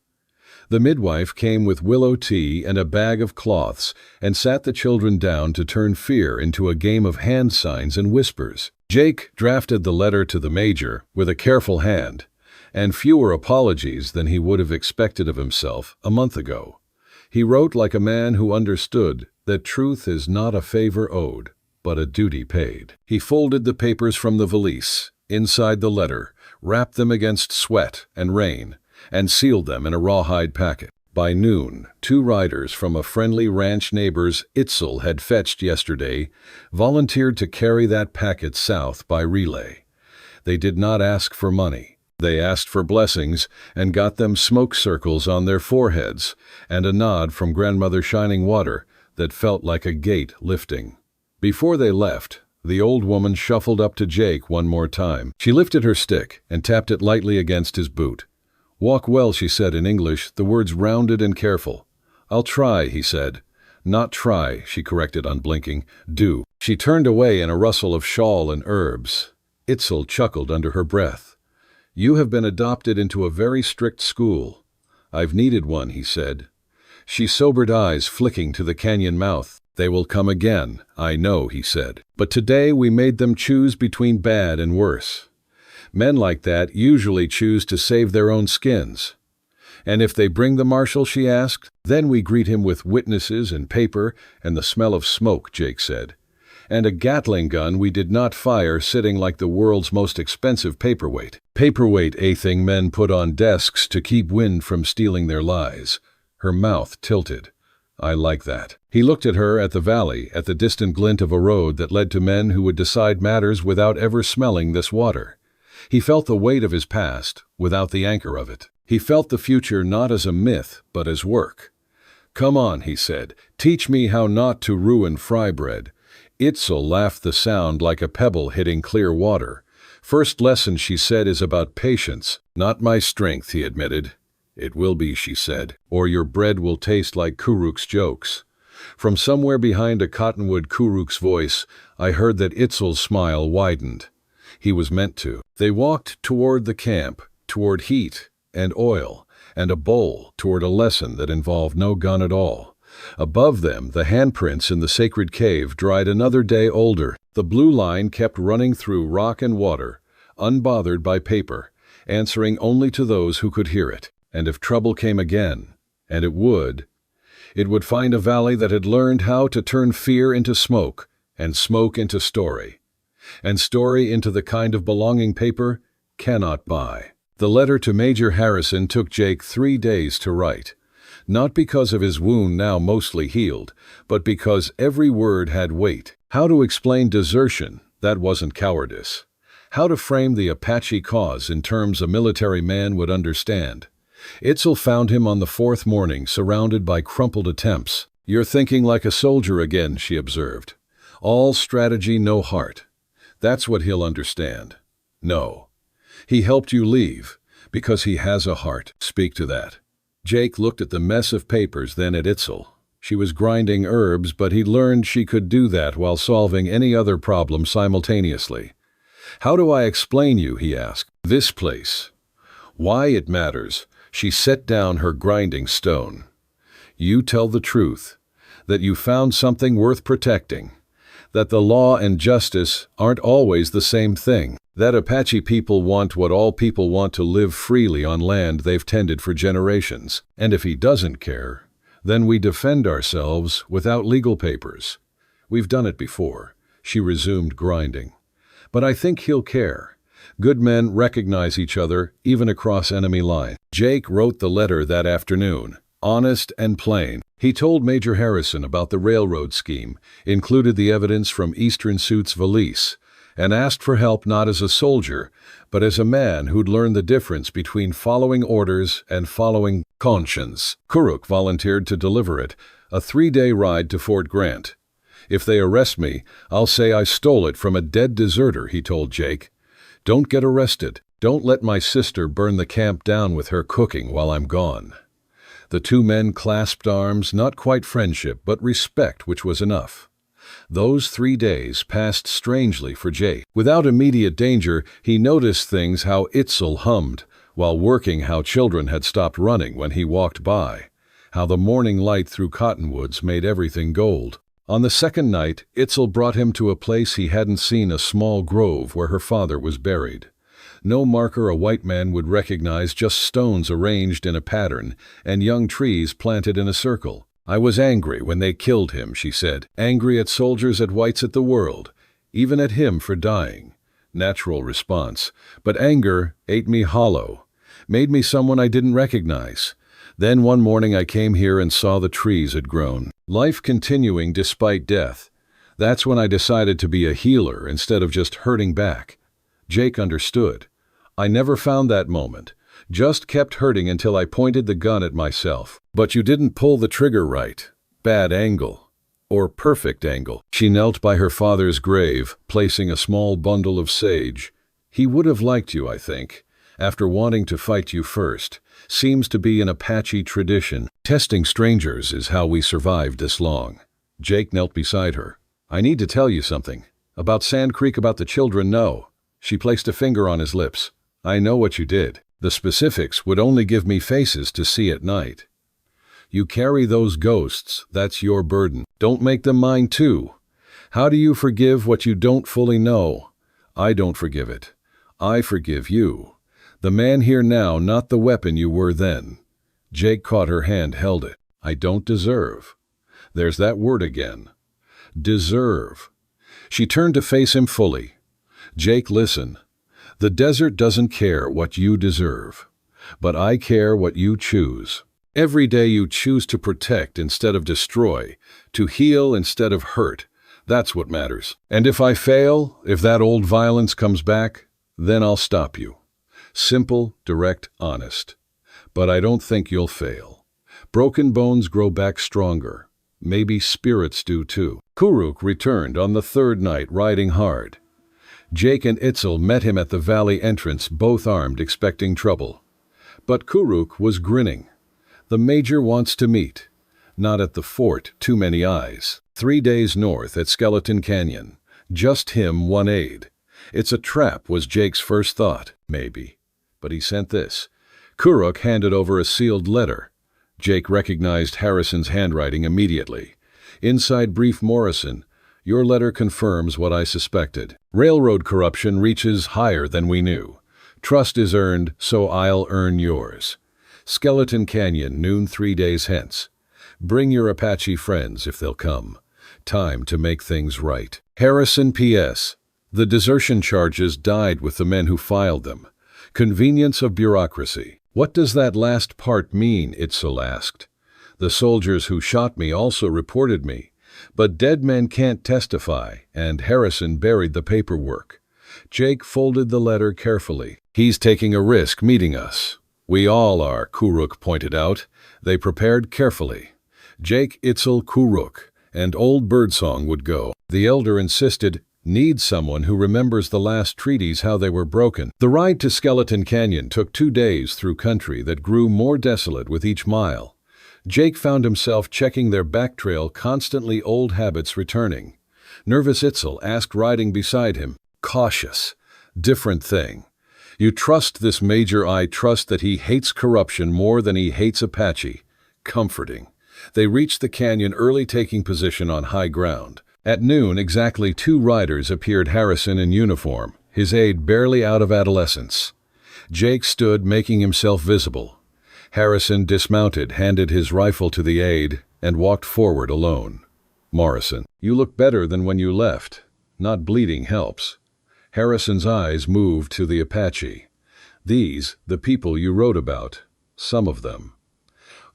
Speaker 3: The midwife came with willow tea and a bag of cloths and sat the children down to turn fear into a game of hand signs and whispers. Jake drafted the letter to the major with a careful hand, and fewer apologies than he would have expected of himself a month ago. He wrote like a man who understood that truth is not a favor owed, but a duty paid. He folded the papers from the valise, inside the letter, wrapped them against sweat and rain, and sealed them in a rawhide packet. By noon, 2 riders from a friendly ranch neighbor's Itzel had fetched yesterday volunteered to carry that packet south by relay. They did not ask for money. They asked for blessings and got them smoke circles on their foreheads and a nod from Grandmother Shining Water that felt like a gate lifting. Before they left, the old woman shuffled up to Jake one more time. She lifted her stick and tapped it lightly against his boot. Walk well, she said in English, the words rounded and careful. I'll try, he said. Not try, she corrected, unblinking. Do. She turned away in a rustle of shawl and herbs. Itzel chuckled under her breath. You have been adopted into a very strict school. I've needed one, he said. She sobered, eyes flicking to the canyon mouth. They will come again, I know, he said. But today we made them choose between bad and worse. Men like that usually choose to save their own skins. And if they bring the marshal, she asked, then we greet him with witnesses and paper and the smell of smoke, Jake said. And a Gatling gun we did not fire, sitting like the world's most expensive paperweight. Paperweight, a thing men put on desks to keep wind from stealing their lies. Her mouth tilted. I like that. He looked at her, at the valley, at the distant glint of a road that led to men who would decide matters without ever smelling this water. He felt the weight of his past without the anchor of it. He felt the future not as a myth, but as work. Come on, he said. Teach me how not to ruin fry bread. Itzel laughed, the sound like a pebble hitting clear water. First lesson, she said, is about patience. Not my strength, he admitted. It will be, she said, or your bread will taste like Kuruk's jokes. From somewhere behind a cottonwood, Kuruk's voice, I heard that Itzel's smile widened. He was meant to. They walked toward the camp, toward heat and oil, and a bowl, toward a lesson that involved no gun at all. Above them, the handprints in the sacred cave dried another day older. The blue line kept running through rock and water, unbothered by paper, answering only to those who could hear it. And if trouble came again, and it would find a valley that had learned how to turn fear into smoke, and smoke into story, and story into the kind of belonging paper cannot buy. The letter to Major Harrison took Jake 3 days to write, not because of his wound now mostly healed, but because every word had weight. How to explain desertion? That wasn't cowardice. How to frame the Apache cause in terms a military man would understand. Itzel found him on the fourth morning, surrounded by crumpled attempts. "You're thinking like a soldier again," she observed. "All strategy, no heart." That's what he'll understand. No. He helped you leave, because he has a heart. Speak to that. Jake looked at the mess of papers, then at Itzel. She was grinding herbs, but he'd learned she could do that while solving any other problem simultaneously. "How do I explain you?" he asked. "This place. Why it matters." She set down her grinding stone. "You tell the truth, that you found something worth protecting, that the law and justice aren't always the same thing, that Apache people want what all people want, to live freely on land they've tended for generations. And if he doesn't care, then we defend ourselves without legal papers. We've done it before." She resumed grinding. "But I think he'll care. Good men recognize each other, even across enemy lines." Jake wrote the letter that afternoon, honest and plain. He told Major Harrison about the railroad scheme, included the evidence from Eastern Suit's valise, and asked for help not as a soldier, but as a man who'd learned the difference between following orders and following conscience. Kuruk volunteered to deliver it, a 3-day ride to Fort Grant. "If they arrest me, I'll say I stole it from a dead deserter," he told Jake. "Don't get arrested. Don't let my sister burn the camp down with her cooking while I'm gone." The two men clasped arms, not quite friendship, but respect, which was enough. Those 3 days passed strangely for Jake. Without immediate danger, he noticed things: how Itzel hummed while working, how children had stopped running when he walked by, how the morning light through cottonwoods made everything gold. On the second night, Itzel brought him to a place he hadn't seen, a small grove where her father was buried. No marker a white man would recognize, just stones arranged in a pattern and young trees planted in a circle. "I was angry when they killed him," she said. "Angry at soldiers, at whites, at the world, even at him for dying." Natural response. "But anger ate me hollow, made me someone I didn't recognize. Then one morning I came here and saw the trees had grown. Life continuing despite death. That's when I decided to be a healer instead of just hurting back." Jake understood. "I never found that moment. Just kept hurting until I pointed the gun at myself." "But you didn't pull the trigger right. Bad angle. Or perfect angle." She knelt by her father's grave, placing a small bundle of sage. "He would have liked you, I think, after wanting to fight you first. Seems to be an Apache tradition. Testing strangers is how we survived this long." Jake knelt beside her. "I need to tell you something. About Sand Creek, about the children, no." She placed a finger on his lips. "I know what you did. The specifics would only give me faces to see at night. You carry those ghosts, that's your burden. Don't make them mine too. How do you forgive what you don't fully know? I don't forgive it. I forgive you. The man here now, not the weapon you were then." Jake caught her hand, held it. "I don't deserve." There's that word again. Deserve. She turned to face him fully. "Jake, listen. The desert doesn't care what you deserve, but I care what you choose. Every day you choose to protect instead of destroy, to heal instead of hurt. That's what matters. And if I fail, if that old violence comes back, then I'll stop you. Simple, direct, honest. But I don't think you'll fail. Broken bones grow back stronger. Maybe spirits do too." Kuruk returned on the third night, riding hard. Jake and Itzel met him at the valley entrance, both armed, expecting trouble. But Kuruk was grinning. "The Major wants to meet. Not at the fort, too many eyes. 3 days north at Skeleton Canyon. Just him, one aide. It's a trap," was Jake's first thought. Maybe. But he sent this. Kuruk handed over a sealed letter. Jake recognized Harrison's handwriting immediately. Inside, brief: "Morrison, your letter confirms what I suspected. Railroad corruption reaches higher than we knew. Trust is earned, so I'll earn yours. Skeleton Canyon, noon 3 days hence. Bring your Apache friends if they'll come. Time to make things right." Harrison P.S. The desertion charges died with the men who filed them. Convenience of bureaucracy. "What does that last part mean?" Itzel asked. "The soldiers who shot me also reported me. But dead men can't testify, and Harrison buried the paperwork. Jake folded the letter carefully. He's taking a risk meeting us. We all are, Kuruk pointed out. They prepared carefully. Jake, Itzel, Kuruk, and old Birdsong would go. The elder insisted, need someone who remembers the last treaties, how they were broken. The ride to Skeleton Canyon took 2 days through country that grew more desolate with each mile. Jake found himself checking their back trail, constantly old habits returning. Nervous Itzel asked, riding beside him, cautious. Different thing. You trust this major. I trust that he hates corruption more than he hates Apache. Comforting. They reached the canyon early, taking position on high ground. At noon, exactly 2 riders appeared, Harrison in uniform, his aide barely out of adolescence. Jake stood, making himself visible. Harrison dismounted, handed his rifle to the aide, and walked forward alone. Morrison, you look better than when you left. Not bleeding helps. Harrison's eyes moved to the Apache. These, the people you wrote about. Some of them.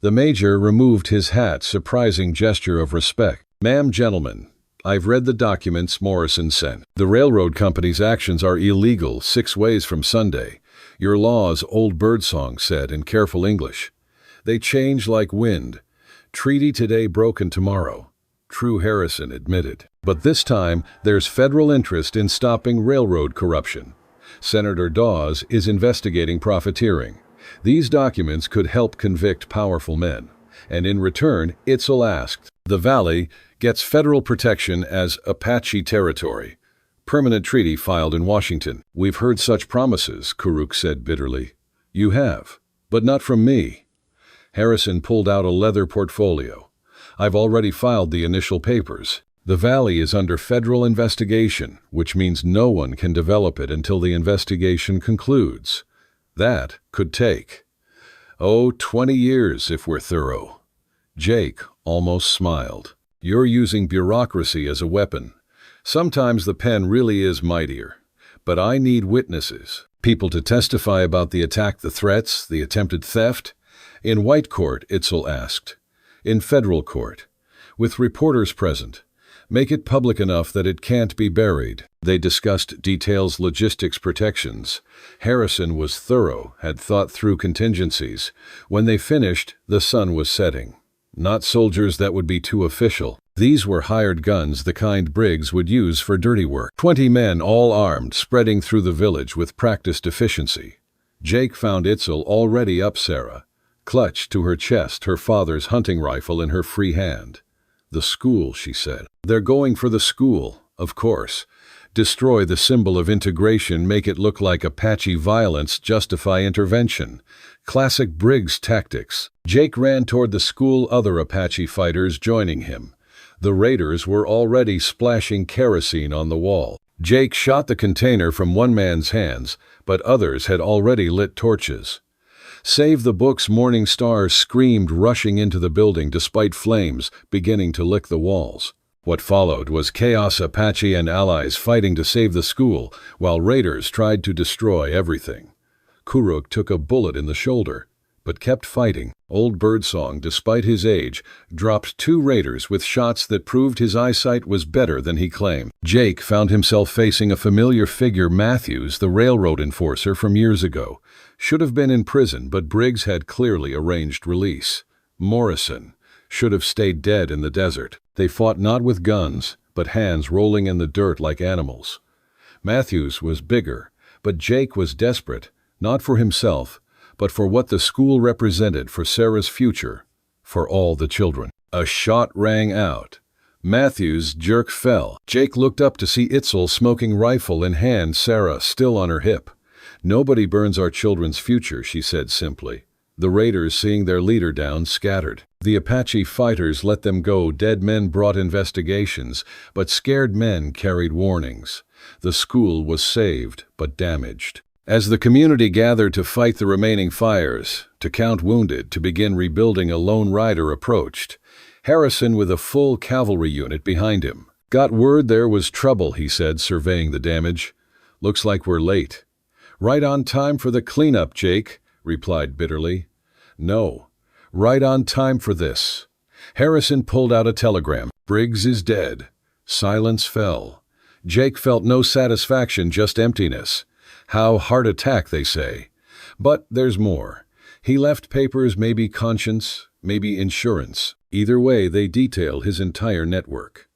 Speaker 3: The major removed his hat, surprising gesture of respect. Ma'am, gentlemen, I've read the documents Morrison sent. The railroad company's actions are illegal 6 ways from Sunday. Your laws, old Birdsong said in careful English. They change like wind. Treaty today, broken tomorrow. True, Harrison admitted. But this time, there's federal interest in stopping railroad corruption. Senator Dawes is investigating profiteering. These documents could help convict powerful men. And in return, Itzel asked, the valley gets federal protection as Apache territory. Permanent treaty filed in Washington. We've heard such promises, Kuruk said bitterly. You have, but not from me. Harrison pulled out a leather portfolio. I've already filed the initial papers. The valley is under federal investigation, which means no one can develop it until the investigation concludes. That could take, 20 years if we're thorough. Jake almost smiled. You're using bureaucracy as a weapon. Sometimes the pen really is mightier. But I need witnesses, people to testify about the attack, the threats, the attempted theft. In white court, Itzel asked. In federal court, with reporters present. Make it public enough that it can't be buried. They discussed details, logistics, protections. Harrison was thorough, had thought through contingencies. When they finished, the sun was setting. Not soldiers, that would be too official. These were hired guns, the kind Briggs would use for dirty work. 20 men, all armed, spreading through the village with practiced efficiency. Jake found Itzel already up, Sarah, clutched to her chest, her father's hunting rifle in her free hand. The school, she said. They're going for the school, of course. Destroy the symbol of integration, make it look like Apache violence, justify intervention. Classic Briggs tactics. Jake ran toward the school, other Apache fighters joining him. The raiders were already splashing kerosene on the wall. Jake shot the container from one man's hands, but others had already lit torches. Save the books, Morning Star screamed, rushing into the building despite flames beginning to lick the walls. What followed was chaos, Apache and allies fighting to save the school, while raiders tried to destroy everything. Kuruk took a bullet in the shoulder, but kept fighting. Old Birdsong, despite his age, dropped 2 raiders with shots that proved his eyesight was better than he claimed. Jake found himself facing a familiar figure, Matthews, the railroad enforcer from years ago. Should have been in prison, but Briggs had clearly arranged release. Morrison should have stayed dead in the desert. They fought not with guns, but hands rolling in the dirt like animals. Matthews was bigger, but Jake was desperate, not for himself, but for what the school represented, for Sarah's future, for all the children. A shot rang out. Matthews' jerk fell. Jake looked up to see Itzel, smoking rifle in hand, Sarah still on her hip. Nobody burns our children's future, she said simply. The raiders, seeing their leader down, scattered. The Apache fighters let them go. Dead men brought investigations, but scared men carried warnings. The school was saved, but damaged. As the community gathered to fight the remaining fires, to count wounded, to begin rebuilding, a lone rider approached. Harrison with a full cavalry unit behind him. Got word there was trouble, he said, surveying the damage. Looks like we're late. Right on time for the cleanup, Jake replied bitterly. No, right on time for this. Harrison pulled out a telegram. Briggs is dead. Silence fell. Jake felt no satisfaction, just emptiness. How heart attack, they say. But there's more. He left papers, maybe conscience, maybe insurance. Either way, they detail his entire network.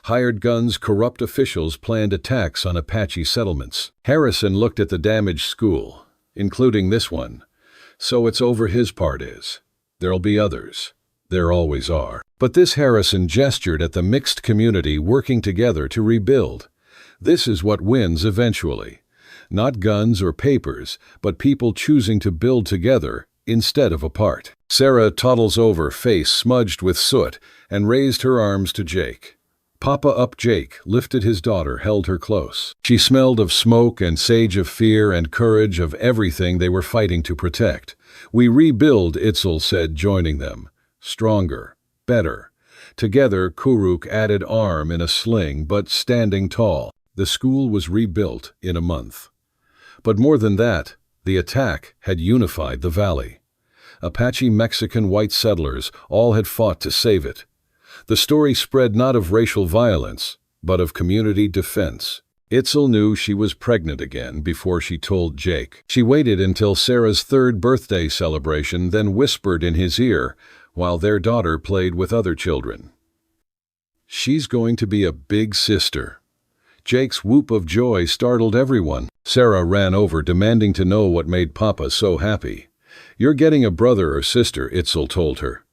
Speaker 3: Hired guns, corrupt officials planned attacks on Apache settlements. Harrison looked at the damaged school, including this one. So it's over, his part is. There'll be others. There always are. But this Harrison gestured at the mixed community working together to rebuild. This is what wins eventually. Not guns or papers, but people choosing to build together instead of apart. Sarah toddles over, face smudged with soot, and raised her arms to Jake. Papa up. Jake lifted his daughter, held her close. She smelled of smoke and sage, of fear and courage, of everything they were fighting to protect. We rebuild, Itzel said, joining them. Stronger, better. Together, Kuruk added, arm in a sling, but standing tall. The school was rebuilt in a month. But more than that, the attack had unified the valley. Apache, Mexican, white settlers all had fought to save it. The story spread not of racial violence, but of community defense. Itzel knew she was pregnant again before she told Jake. She waited until Sarah's 3rd birthday celebration, then whispered in his ear while their daughter played with other children. She's going to be a big sister. Jake's whoop of joy startled everyone. Sarah ran over, demanding to know what made Papa so happy. You're getting a brother or sister, Itzel told her.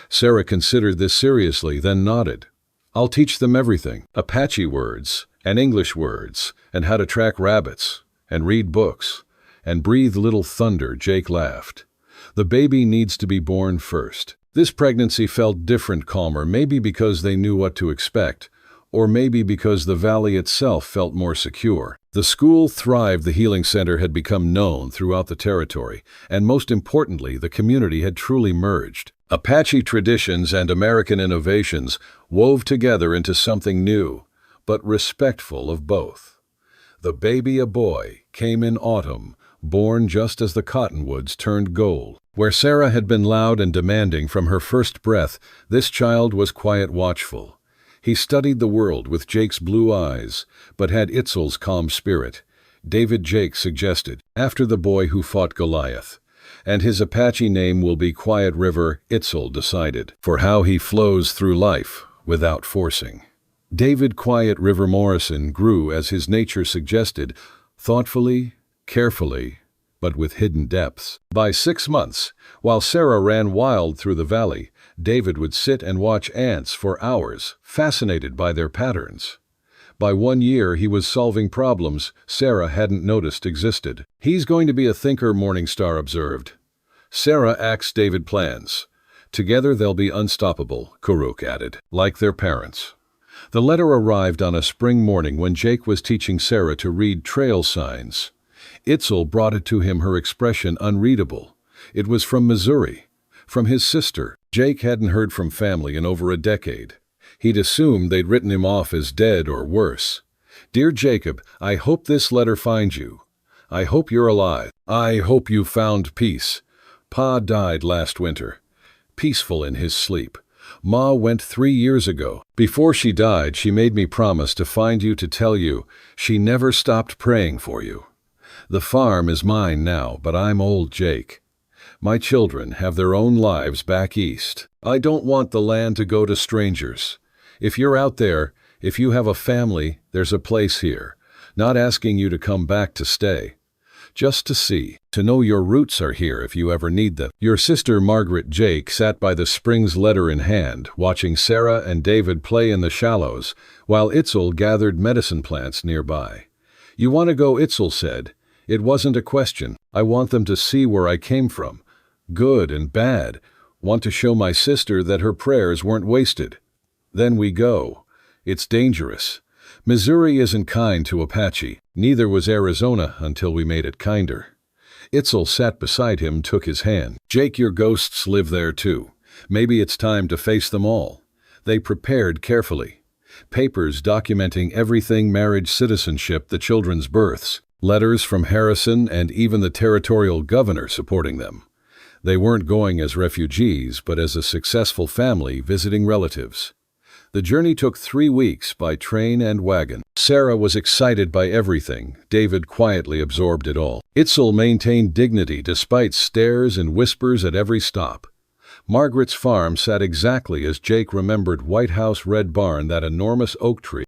Speaker 3: Sarah considered this seriously, then nodded. I'll teach them everything. Apache words, and English words, and how to track rabbits, and read books, and breathe little thunder. Jake laughed. The baby needs to be born first. This pregnancy felt different, calmer, maybe because they knew what to expect, or maybe because the valley itself felt more secure. The school thrived, the healing center had become known throughout the territory, and most importantly, the community had truly merged. Apache traditions and American innovations wove together into something new, but respectful of both. The baby, a boy, came in autumn, born just as the cottonwoods turned gold. Where Sarah had been loud and demanding from her first breath, this child was quiet, watchful. He studied the world with Jake's blue eyes, but had Itzel's calm spirit. David, Jake suggested, after the boy who fought Goliath. And his Apache name will be Quiet River, Itzel decided, for how he flows through life without forcing. David Quiet River Morrison grew as his nature suggested, thoughtfully, carefully, but with hidden depths. By 6 months, while Sarah ran wild through the valley, David would sit and watch ants for hours, fascinated by their patterns. By 1 year, he was solving problems Sarah hadn't noticed existed. He's going to be a thinker, Morningstar observed. Sarah acts, David plans. Together they'll be unstoppable, Kuruk added, like their parents. The letter arrived on a spring morning when Jake was teaching Sarah to read trail signs. Itzel brought it to him, her expression unreadable. It was from Missouri, from his sister. Jake hadn't heard from family in over a decade. He'd assumed they'd written him off as dead or worse. Dear Jacob, I hope this letter finds you. I hope you're alive. I hope you found peace. Pa died last winter, peaceful in his sleep. Ma went 3 years ago. Before she died, she made me promise to find you, to tell you she never stopped praying for you. The farm is mine now, but I'm old, Jake. My children have their own lives back east. I don't want the land to go to strangers. If you're out there, if you have a family, there's a place here. Not asking you to come back to stay. Just to see, to know your roots are here if you ever need them. Your sister Margaret. Jake sat by the springs, letter in hand, watching Sarah and David play in the shallows, while Itzel gathered medicine plants nearby. You want to go, Itzel said. It wasn't a question. I want them to see where I came from. Good and bad. Want to show my sister that her prayers weren't wasted. Then we go. It's dangerous. Missouri isn't kind to Apache. Neither was Arizona until we made it kinder. Itzel sat beside him, took his hand. Jake, your ghosts live there too. Maybe it's time to face them all. They prepared carefully. Papers documenting everything: marriage, citizenship, the children's births. Letters from Harrison and even the territorial governor supporting them. They weren't going as refugees, but as a successful family visiting relatives. The journey took 3 weeks by train and wagon. Sarah was excited by everything. David quietly absorbed it all. Itzel maintained dignity despite stares and whispers at every stop. Margaret's farm sat exactly as Jake remembered: White House, red barn, that enormous oak tree.